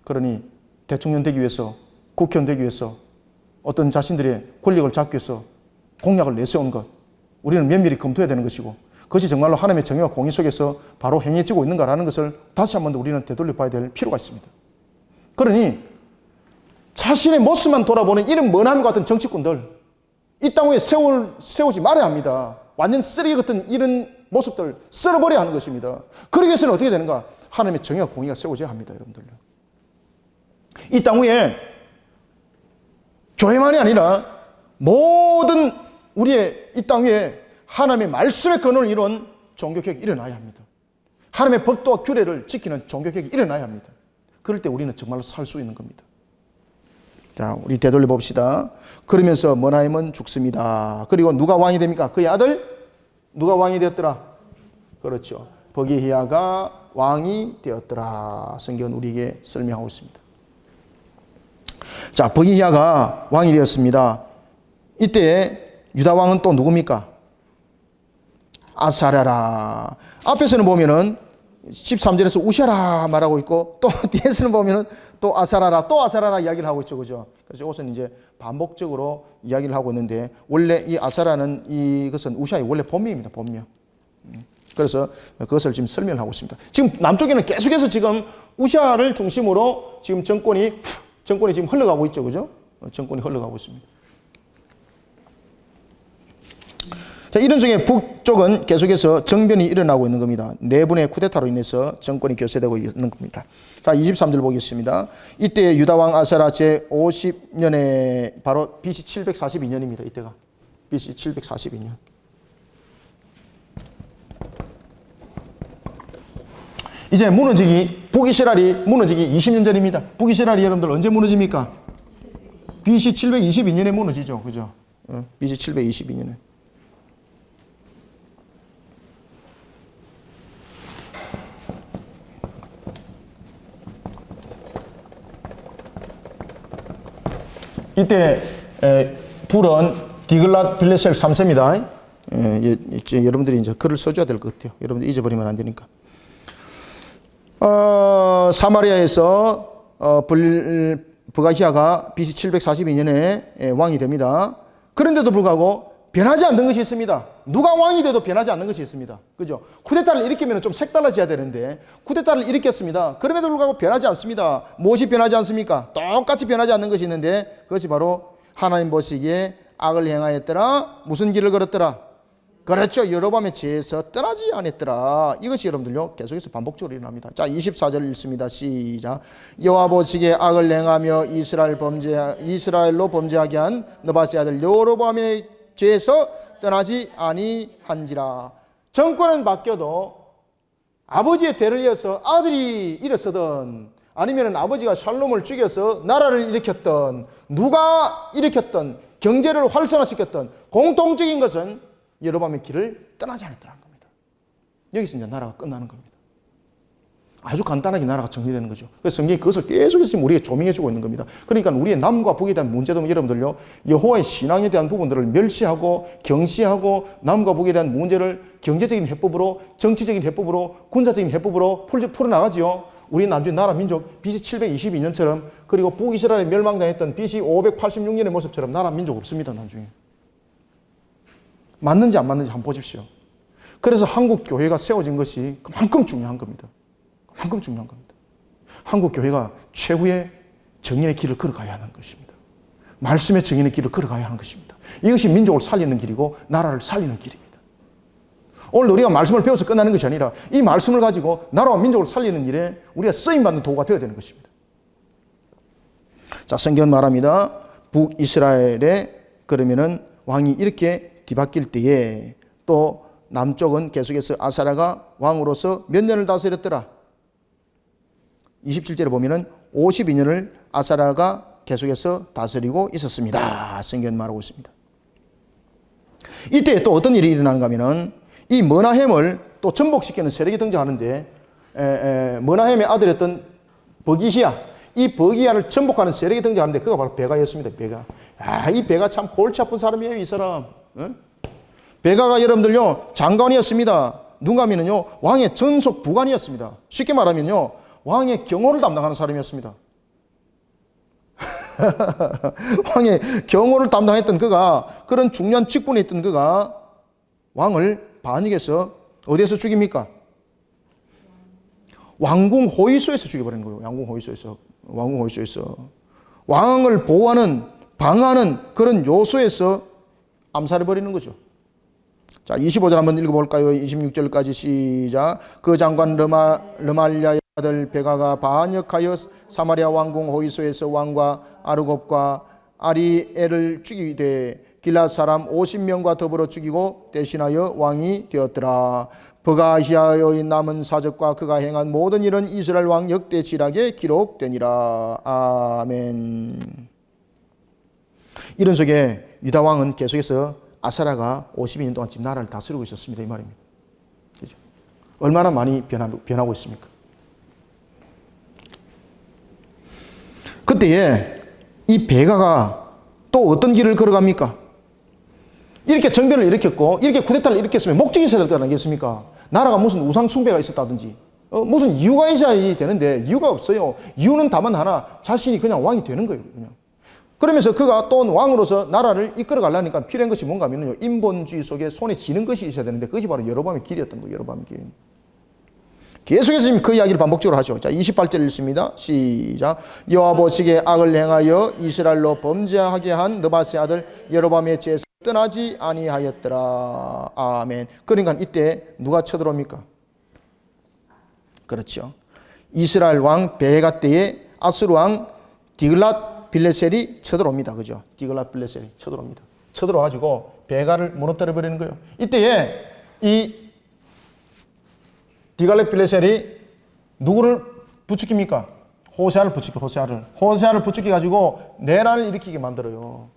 [SPEAKER 1] 그러니 대통령 되기 위해서, 국회의원 되기 위해서, 어떤 자신들의 권력을 잡기 위해서 공약을 내세운 것, 우리는 면밀히 검토해야 되는 것이고, 그것이 정말로 하나님의 정의와 공의 속에서 바로 행해지고 있는가라는 것을 다시 한 번 더 우리는 되돌려 봐야 될 필요가 있습니다. 그러니 자신의 모습만 돌아보는 이런 머나함 같은 정치꾼들, 이 땅 위에 세우지 말아야 합니다. 완전 쓰레기 같은 이런 모습들 쓸어버려야 하는 것입니다. 그러기 위해서는 어떻게 되는가? 하나님의 정의와 공의가 세워져야 합니다, 여러분들. 이 땅 위에 교회만이 아니라 모든 우리의 이 땅 위에 하나님의 말씀의 근원을 이룬 종교개혁이 일어나야 합니다. 하나님의 법도와 규례를 지키는 종교개혁이 일어나야 합니다. 그럴 때 우리는 정말로 살 수 있는 겁니다. 자, 우리 되돌려 봅시다. 그러면서 므나헴은 죽습니다. 그리고 누가 왕이 됩니까? 그의 아들? 누가 왕이 되었더라? 그렇죠. 버기히야가 왕이 되었더라. 성경은 우리에게 설명하고 있습니다. 자, 버기히야가 왕이 되었습니다. 이때 유다 왕은 또 누굽니까? 아사랴라. 앞에서는 보면은 13절에서 우샤라 말하고 있고 또 뒤에서는 보면은 또 아사라라 이야기를 하고 있죠. 그죠? 그래서 이것은 이제 반복적으로 이야기를 하고 있는데 원래 이 아사라는 이것은 우샤의 원래 본명입니다. 본명. 그래서 그것을 지금 설명을 하고 있습니다. 지금 남쪽에는 계속해서 지금 우샤를 중심으로 지금 정권이 지금 흘러가고 있죠. 그죠? 정권이 흘러가고 있습니다. 자, 이런 속에 북쪽은 계속해서 정변이 일어나고 있는 겁니다. 네 분의 쿠데타로 인해서 정권이 교체되고 있는 겁니다. 자, 23절 보겠습니다. 이때 유다왕 아사라 제50년에 바로 BC 742년입니다. 이때가 BC 742년. 이제 북이스라엘이 무너지기 20년 전입니다. 북이스라엘이 여러분들 언제 무너집니까? BC 722년에 무너지죠. 그죠? BC 722년에. 이때 불은 디글랏 빌레셀 3세입니다. 여러분들이 이제 글을 써줘야 될 것 같아요. 여러분들 잊어버리면 안 되니까. 사마리아에서 버가시아가 BC 742년에 왕이 됩니다. 그런데도 불구하고 변하지 않는 것이 있습니다. 누가 왕이 돼도 변하지 않는 것이 있습니다. 그죠? 쿠데타를 일으키면 좀 색달라져야 되는데 쿠데타를 일으켰습니다. 그럼에도 불구하고 변하지 않습니다. 무엇이 변하지 않습니까? 똑같이 변하지 않는 것이 있는데 그것이 바로 하나님 보시기에 악을 행하였더라. 무슨 길을 걸었더라? 그렇죠. 여로보암의 죄에서 떠나지 않았더라. 이것이 여러분들요 계속해서 반복적으로 일어납니다. 자, 24절 읽습니다. 시작. 여호와 보시기에 악을 행하며 이스라엘로 범죄하게 한 느바세 아들 여로보암의 죄에서 떠나지 아니한지라. 정권은 바뀌어도 아버지의 대를 이어서 아들이 일어서든 아니면 아버지가 샬롬을 죽여서 나라를 일으켰던 누가 일으켰던 경제를 활성화시켰던 공통적인 것은 여로보암의 길을 떠나지 않았다는 겁니다. 여기서 이제 나라가 끝나는 겁니다. 아주 간단하게 나라가 정리되는 거죠. 그래서 성경이 그것을 계속해서 지금 우리에게 조명해주고 있는 겁니다. 그러니까 우리의 남과 북에 대한 문제도 여러분들요, 여호와의 신앙에 대한 부분들을 멸시하고 경시하고 남과 북에 대한 문제를 경제적인 해법으로, 정치적인 해법으로, 군사적인 해법으로 풀어나가지요. 우리 나중에 나라 민족 BC 722년처럼 그리고 북이스라엘에 멸망당했던 BC 586년의 모습처럼 나라 민족 없습니다. 나중에. 맞는지 안 맞는지 한번 보십시오. 그래서 한국 교회가 세워진 것이 그만큼 중요한 겁니다. 그만큼 중요한 겁니다. 한국 교회가 최후의 정인의 길을 걸어가야 하는 것입니다. 말씀의 정인의 길을 걸어가야 하는 것입니다. 이것이 민족을 살리는 길이고 나라를 살리는 길입니다. 오늘 우리가 말씀을 배워서 끝나는 것이 아니라 이 말씀을 가지고 나라와 민족을 살리는 일에 우리가 쓰임받는 도구가 되어야 되는 것입니다. 자, 성경은 말합니다. 북이스라엘에 그러면은 왕이 이렇게 뒤바뀔 때에 또 남쪽은 계속해서 아사랴가 왕으로서 몇 년을 다스렸더라? 27절에 보면은 52년을 아사랴가 계속해서 다스리고 있었습니다. 성경은 말하고 있습니다. 이때 또 어떤 일이 일어나는가 하면은 이 머나헴을 또 전복시키는 세력이 등장하는데 머나헴의 아들이었던 버기히야, 이 버기히야를 전복하는 세력이 등장하는데 그가 바로 베가였습니다. 베가. 이 베가 참 골치 아픈 사람이에요, 이 사람. 베가가 여러분들요 장관이었습니다. 누가 하면요 왕의 전속 부관이었습니다. 쉽게 말하면요 왕의 경호를 담당하는 사람이었습니다. 왕의 경호를 담당했던 그가, 그런 중요한 직분에 있던 그가 왕을 반역해서 어디에서 죽입니까? 왕궁 호위소에서 죽여버리는 거예요. 왕궁 호위소에서. 왕궁 호위소에서. 왕을 보호하는, 방어하는 그런 요소에서 암살해버리는 거죠. 자, 25절 한번 읽어볼까요? 26절까지 시작. 그 장관 르말랴의 아들 베가가 반역하여 사마리아 왕궁 호위소에서 왕과 아르곱과 아리엘을 죽이되 길앗 사람 50명과 더불어 죽이고 대신하여 왕이 되었더라. 버가히아의 남은 사적과 그가 행한 모든 일은 이스라엘 왕 역대지략에 기록되니라. 아멘. 이런 속에 유다 왕은 계속해서 아사랴가 52년 동안 지금 나라를 다스리고 있었습니다. 이 말입니다. 그죠? 얼마나 많이 변하고 있습니까? 그때에 이 베가가 또 어떤 길을 걸어갑니까? 이렇게 정변을 일으켰고 이렇게 쿠데타를 일으켰으면 목적이 있어야 될 거 아니겠습니까? 나라가 무슨 우상 숭배가 있었다든지 무슨 이유가 있어야 되는데 이유가 없어요. 이유는 다만 하나, 자신이 그냥 왕이 되는 거예요. 그냥. 그러면서 그가 또 왕으로서 나라를 이끌어 가려니까 필요한 것이 뭔가 하면요, 인본주의 속에 손에 쥐는 것이 있어야 되는데 그것이 바로 여로보암의 길이었던 거예요. 여로보암의 길. 계속해서 지금 그 이야기를 반복적으로 하죠. 자, 28절 읽습니다. 시작. 여호와 보시기에 악을 행하여 이스라엘로 범죄하게 한 느바세 아들 여로보암의 죄에서 떠나지 아니하였더라. 아멘. 그러니까 이때 누가 쳐들어옵니까? 그렇죠. 이스라엘 왕 베가 때에 아수르 왕 디글랏 빌레셀이 쳐들어옵니다. 그죠? 디글랏 빌레셀이 쳐들어옵니다. 쳐들어와가지고 베가를 무너뜨려 버리는 거예요. 이때에 이 디글랏 빌레셀이 누구를 부추깁니까? 호세아를 부추겨. 호세아를 부추겨가지고 내란을 일으키게 만들어요.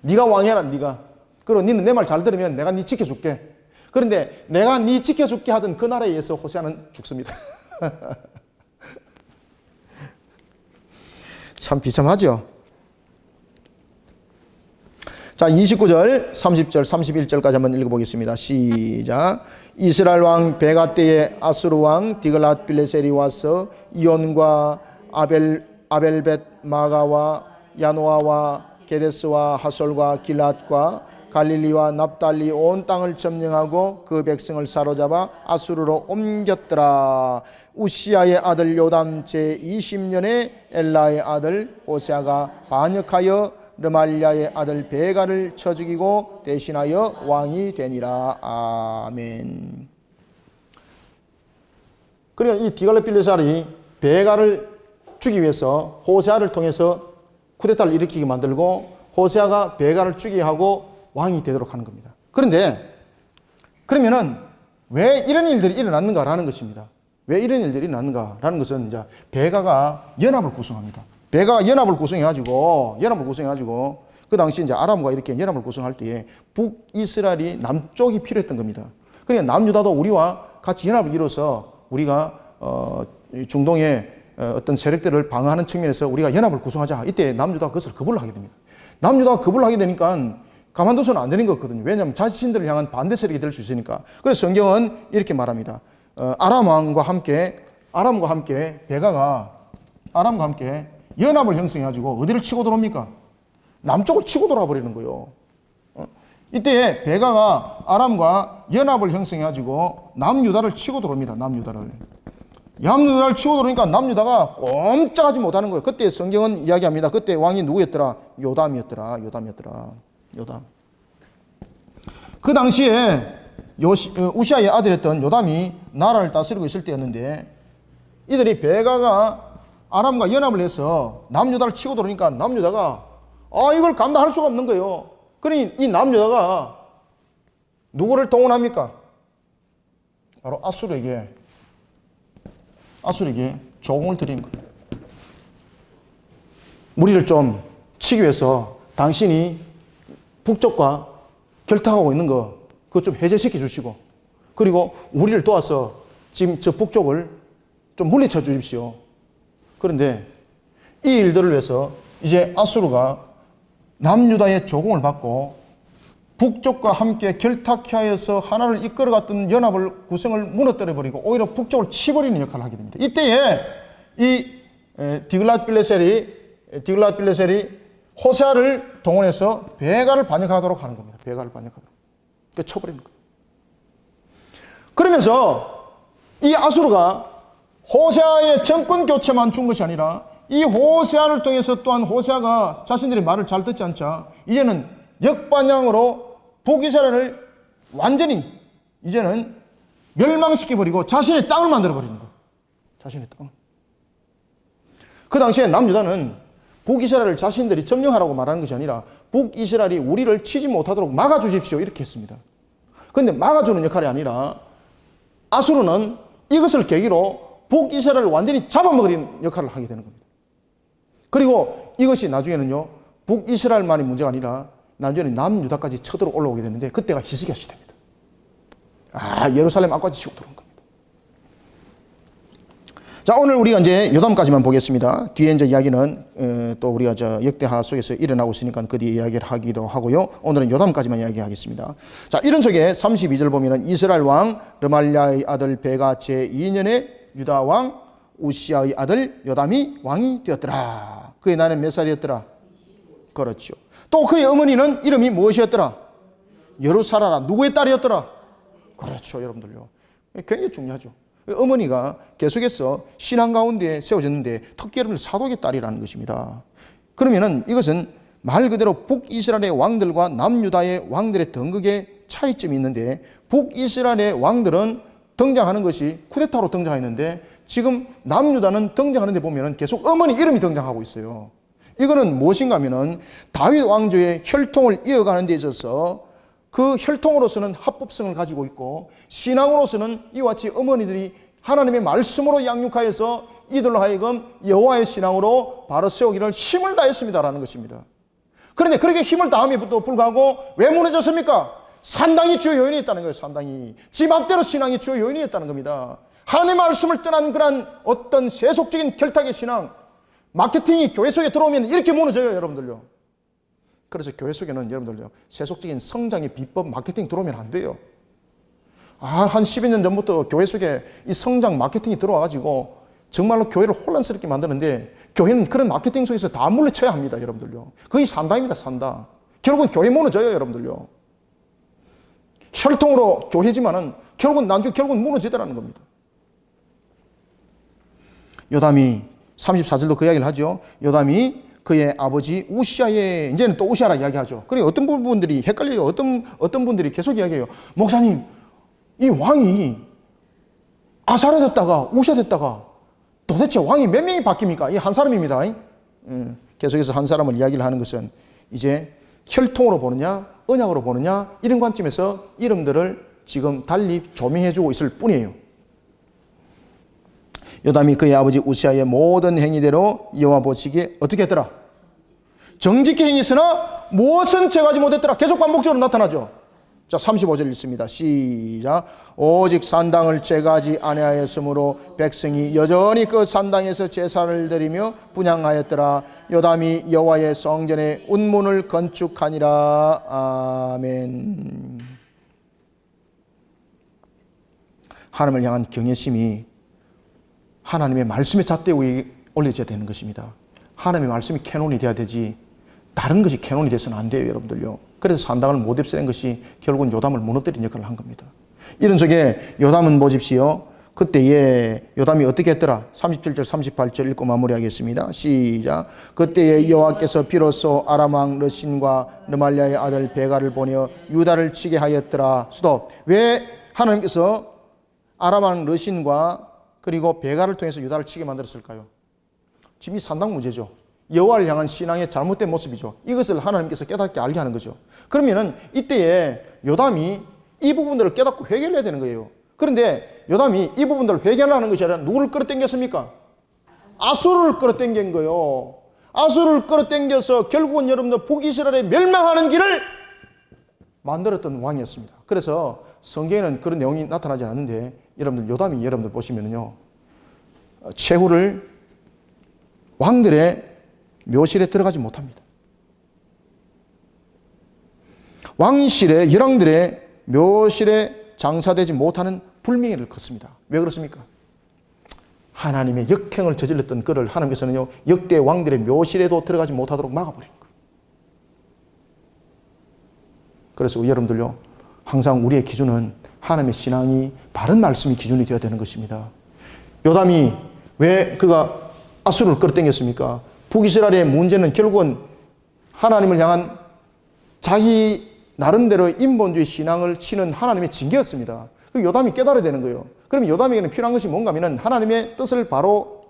[SPEAKER 1] 네가 왕해라, 네가. 그리고 너는 내 말 잘 들으면 내가 네 지켜줄게. 그런데 내가 네 지켜줄게 하던 그 나라에 의해서 호세아는 죽습니다. 참 비참하죠. 자, 29절, 30절, 31절까지 한번 읽어보겠습니다. 시작. 이스라엘 왕 베가 때에 아수르 왕 디글랏 빌레셀이 와서 이온과 아벨벳 마가와 야노아와 게데스와 하솔과 길앗과 갈릴리와 납달리 온 땅을 점령하고 그 백성을 사로잡아 아수르로 옮겼더라. 우시아의 아들 요담 제20년에 엘라의 아들 호세아가 반역하여 르말랴의 아들 베가를 쳐 죽이고 대신하여 왕이 되니라. 아멘. 그러니까 이 디갈라빌레살이 베가를 죽이기 위해서 호세아를 통해서 쿠데타를 일으키게 만들고 호세아가 베가를 죽이게 하고 왕이 되도록 하는 겁니다. 그런데 그러면은 왜 이런 일들이 일어났는가라는 것입니다. 왜 이런 일들이 일어났는가라는 것은 이제 베가가 연합을 구성합니다. 베가가 연합을 구성해가지고 그 당시 이제 아람과 이렇게 연합을 구성할 때에 북이스라엘이 남쪽이 필요했던 겁니다. 그러니까 남유다도 우리와 같이 연합을 이뤄서 우리가 중동의 어떤 세력들을 방어하는 측면에서 우리가 연합을 구성하자. 이때 남유다가 그것을 거부를 하게 됩니다. 남유다가 거부를 하게 되니까 가만둬서는 안 되는 거거든요. 왜냐하면 자신들을 향한 반대 세력이 될 수 있으니까. 그래서 성경은 이렇게 말합니다. 아람과 함께 베가가 아람과 함께 연합을 형성해가지고 어디를 치고 들어옵니까? 남쪽을 치고 돌아 버리는 거예요. 이때 베가가 아람과 연합을 형성해가지고 남유다를 치고 들어옵니다. 남유다를 치고 들어오니까 남유다가 꼼짝하지 못하는 거예요. 그때 성경은 이야기합니다. 그때 왕이 누구였더라? 요담이었더라. 요담. 그 당시에 우시아의 아들이었던 요담이 나라를 다스리고 있을 때였는데 이들이 베가가 아람과 연합을 해서 남유다를 치고 들어오니까 남유다가 이걸 감당할 수가 없는 거예요. 그러니 이 남유다가 누구를 동원합니까? 바로 아수르에게 조공을 드리는 거예요. 무리를 좀 치기 위해서 당신이 북쪽과 결탁하고 있는 거 그거 좀 해제시켜 주시고 그리고 우리를 도와서 지금 저 북쪽을 좀 물리쳐 주십시오. 그런데 이 일들을 위해서 이제 아수르가 남유다의 조공을 받고 북쪽과 함께 결탁하여서 하나를 이끌어갔던 연합을 구성을 무너뜨려버리고 오히려 북쪽을 치버리는 역할을 하게 됩니다. 이때에 이 디글랏빌레셀이 호세아를 동원해서 베가를 반역하도록 하는 겁니다. 베가를 반역하도록. 그러니까 쳐버리는 거예요. 그러면서 이 아수르가 호세아의 정권 교체만 준 것이 아니라 이 호세아를 통해서 또한 호세아가 자신들의 말을 잘 듣지 않자 이제는 역반향으로 북이스라엘을 완전히 이제는 멸망시켜버리고 자신의 땅을 만들어버리는 거예요. 자신의 땅. 그 당시에 남유다는 북이스라엘을 자신들이 점령하라고 말하는 것이 아니라 북이스라엘이 우리를 치지 못하도록 막아주십시오 이렇게 했습니다. 그런데 막아주는 역할이 아니라 아수르는 이것을 계기로 북이스라엘을 완전히 잡아먹으려는 역할을 하게 되는 겁니다. 그리고 이것이 나중에는요 북이스라엘만이 문제가 아니라 나중에는 남유다까지 쳐들어 올라오게 되는데 그때가 히스기야 시대입니다. 예루살렘 앞까지 치고 들어온 겁니다. 자, 오늘 우리가 이제 요담까지만 보겠습니다. 뒤에 이제 이야기는 또 우리가 저 역대하 속에서 일어나고 있으니까 그 뒤에 이야기를 하기도 하고요. 오늘은 요담까지만 이야기하겠습니다. 자, 이런 속에 32절 보면은 이스라엘 왕 르말랴의 아들 베가 제2년에 유다 왕 우시아의 아들 요담이 왕이 되었더라. 그의 나이는 몇 살이었더라? 그렇죠. 또 그의 어머니는 이름이 무엇이었더라? 여루사라라. 누구의 딸이었더라? 그렇죠, 여러분들요. 굉장히 중요하죠. 어머니가 계속해서 신앙 가운데 세워졌는데 특히 여러분들 사독의 딸이라는 것입니다. 그러면은 이것은 말 그대로 북이스라엘의 왕들과 남유다의 왕들의 등극의 차이점이 있는데 북이스라엘의 왕들은 등장하는 것이 쿠데타로 등장했는데 지금 남유다는 등장하는데 보면은 계속 어머니 이름이 등장하고 있어요. 이거는 무엇인가 하면은 다윗 왕조의 혈통을 이어가는 데 있어서 그 혈통으로서는 합법성을 가지고 있고 신앙으로서는 이와 같이 어머니들이 하나님의 말씀으로 양육하여서 이들로 하여금 여호와의 신앙으로 바로 세우기를 힘을 다했습니다라는 것입니다. 그런데 그렇게 힘을 다함에도 불구하고 왜 무너졌습니까? 산당이 주요 요인이었다는 거예요. 산당이 지 맘대로 신앙이 주요 요인이었다는 겁니다. 하나님의 말씀을 떠난 그런 어떤 세속적인 결탁의 신앙, 마케팅이 교회 속에 들어오면 이렇게 무너져요, 여러분들요. 그래서 교회 속에는 여러분들요, 세속적인 성장의 비법 마케팅 들어오면 안 돼요. 한 12년 전부터 교회 속에 이 성장 마케팅이 들어와가지고 정말로 교회를 혼란스럽게 만드는데 교회는 그런 마케팅 속에서 다 물리쳐야 합니다, 여러분들요. 거의 산당입니다, 산당. 결국은 교회 무너져요, 여러분들요. 혈통으로 교회지만은 결국은 무너지더라는 겁니다. 요담이 34절도 그 이야기를 하죠. 요담이 그의 아버지 우시아의, 이제는 또 우시아라 이야기하죠. 그리고 어떤 분들이 헷갈려요. 어떤 분들이 계속 이야기해요. 목사님, 이 왕이 아사랴 됐다가 우시아 됐다가 도대체 왕이 몇 명이 바뀝니까? 이 한 사람입니다. 계속해서 한 사람을 이야기를 하는 것은 이제 혈통으로 보느냐, 언약으로 보느냐, 이런 관점에서 이름들을 지금 달리 조명해주고 있을 뿐이에요. 요담이 그의 아버지 우시아의 모든 행위대로 여호와 보시기에 어떻게 했더라? 정직히 행했으나 무엇은 채가지 못했더라. 계속 반복적으로 나타나죠. 자, 35절 읽습니다. 시작. 오직 산당을 채가지 아니하였으므로 백성이 여전히 그 산당에서 제사를 드리며 분향하였더라. 요담이 여호와의 성전에 운문을 건축하니라. 아멘. 하나님을 향한 경외심이 하나님의 말씀의 잣대 위에 올려져야 되는 것입니다. 하나님의 말씀이 캐논이 돼야 되지 다른 것이 캐논이 돼서는 안 돼요, 여러분들요. 그래서 산당을 못 앱쓰는 것이 결국은 요담을 무너뜨린 역할을 한 겁니다. 이런 속에 요담은 보십시오. 그때에 요담이 어떻게 했더라? 37절 38절 읽고 마무리하겠습니다. 시작. 그때에 여호와께서 비로소 아람 왕 르신과 르말리아의 아들 베가를 보내어 유다를 치게 하였더라. 스톱. 왜 하나님께서 아람 왕 르신과 그리고 베가를 통해서 유다를 치게 만들었을까요? 지금 이 산당 문제죠. 여호와를 향한 신앙의 잘못된 모습이죠. 이것을 하나님께서 깨닫게 알게 하는 거죠. 그러면은 이때에 요담이 이 부분들을 깨닫고 회개를 해야 되는 거예요. 그런데 요담이 이 부분들을 회개하려는 것이 아니라 누구를 끌어당겼습니까? 아수르를 끌어당긴 거예요. 아수르를 끌어당겨서 결국은 여러분들 북이스라엘에 멸망하는 길을 만들었던 왕이었습니다. 그래서 성경에는 그런 내용이 나타나지 않는데 여러분들 요담이 여러분들 보시면은요, 최후를 왕들의 묘실에 들어가지 못합니다. 왕실의 열왕들의 묘실에 장사되지 못하는 불명예를 걷습니다. 왜 그렇습니까? 하나님의 역행을 저질렀던 그를 하나님께서는요, 역대 왕들의 묘실에도 들어가지 못하도록 막아버린 거예요. 그래서 여러분들요, 항상 우리의 기준은 하나님의 신앙이 바른 말씀이 기준이 되어야 되는 것입니다. 요담이 왜 그가 아수르를 끌어당겼습니까? 북이스라엘의 문제는 결국은 하나님을 향한 자기 나름대로의 인본주의 신앙을 치는 하나님의 징계였습니다. 그럼 요담이 깨달아야 되는 거예요. 그럼 요담에게는 필요한 것이 뭔가 하면 하나님의 뜻을 바로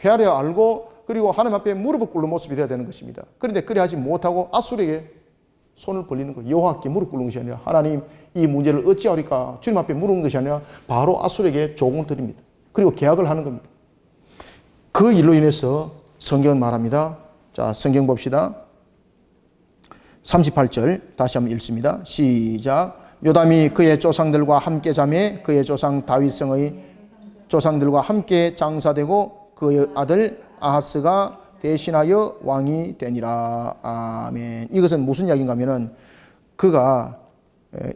[SPEAKER 1] 헤아려 알고 그리고 하나님 앞에 무릎을 꿇는 모습이 되어야 되는 것입니다. 그런데 그리하지 못하고 아수르에게 손을 벌리는 거예요. 여호와께 무릎 꿇는 것이 아니라 하나님 이 문제를 어찌하리까 주님 앞에 물은 것이 아니라 바로 아수르에게 조공을 드립니다. 그리고 계약을 하는 겁니다. 그 일로 인해서 성경은 말합니다. 자, 성경 봅시다. 38절 다시 한번 읽습니다. 시작. 요담이 그의 조상들과 함께 자매 그의 조상 다윗성의 조상들과 함께 장사되고 그의 아들 아하스가 대신하여 왕이 되니라. 아멘. 이것은 무슨 이야기인가 하면은 그가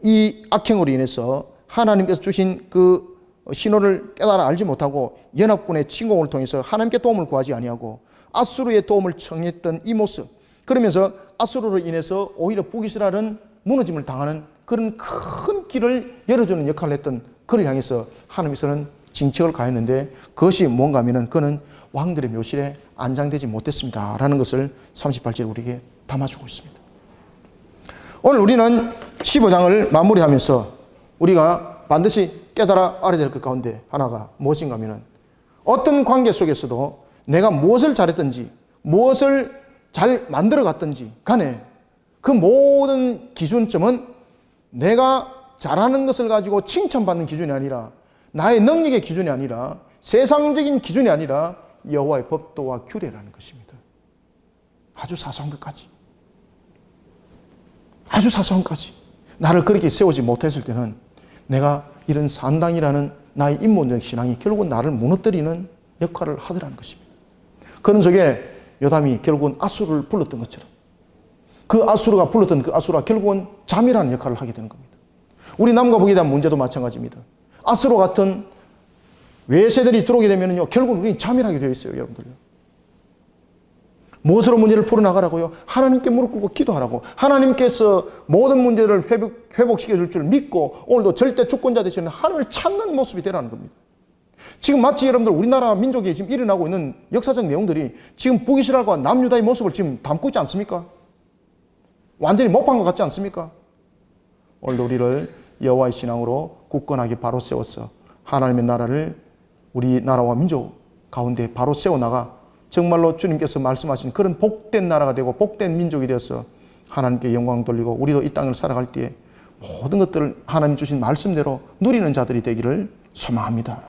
[SPEAKER 1] 이 악행으로 인해서 하나님께서 주신 그 신호를 깨달아 알지 못하고 연합군의 침공을 통해서 하나님께 도움을 구하지 아니하고 아수르의 도움을 청했던 이 모습, 그러면서 아수르로 인해서 오히려 북이스라엘은 무너짐을 당하는 그런 큰 길을 열어주는 역할을 했던 그를 향해서 하나님께서는 징책을 가했는데 그것이 뭔가 하면은 그는 왕들의 묘실에 안장되지 못했습니다 라는 것을 38절 우리에게 담아주고 있습니다. 오늘 우리는 15장을 마무리하면서 우리가 반드시 깨달아 알아야 될 것 가운데 하나가 무엇인가 하면은 어떤 관계 속에서도 내가 무엇을 잘했든지 무엇을 잘 만들어 갔든지 간에 그 모든 기준점은 내가 잘하는 것을 가지고 칭찬받는 기준이 아니라 나의 능력의 기준이 아니라 세상적인 기준이 아니라 여호와의 법도와 규례라는 것입니다. 아주 사소한 것까지. 아주 사소한 것까지. 나를 그렇게 세우지 못했을 때는 내가 이런 산당이라는 나의 인본적 신앙이 결국은 나를 무너뜨리는 역할을 하더라는 것입니다. 그런 속에 요담이 결국은 아수르를 불렀던 것처럼 그 아수르가 불렀던 그 아수르가 결국은 잠이라는 역할을 하게 되는 겁니다. 우리 남과 북에 대한 문제도 마찬가지입니다. 아수르 같은 외세들이 들어오게 되면요, 결국 우리는 자멸하게 되어 있어요, 여러분들요. 무엇으로 문제를 풀어나가라고요? 하나님께 무릎 꿇고 기도하라고. 하나님께서 모든 문제를 회복시켜 줄 줄 믿고 오늘도 절대 주권자 되시는 하나님을 찾는 모습이 되라는 겁니다. 지금 마치 여러분들 우리나라 민족에 지금 일어나고 있는 역사적 내용들이 지금 북이스라엘과 남유다의 모습을 지금 담고 있지 않습니까? 완전히 못한 것 같지 않습니까? 오늘도 우리를 여호와의 신앙으로 굳건하게 바로 세워서 하나님의 나라를 우리나라와 민족 가운데 바로 세워나가 정말로 주님께서 말씀하신 그런 복된 나라가 되고 복된 민족이 되어서 하나님께 영광 돌리고 우리도 이 땅을 살아갈 때에 모든 것들을 하나님 주신 말씀대로 누리는 자들이 되기를 소망합니다.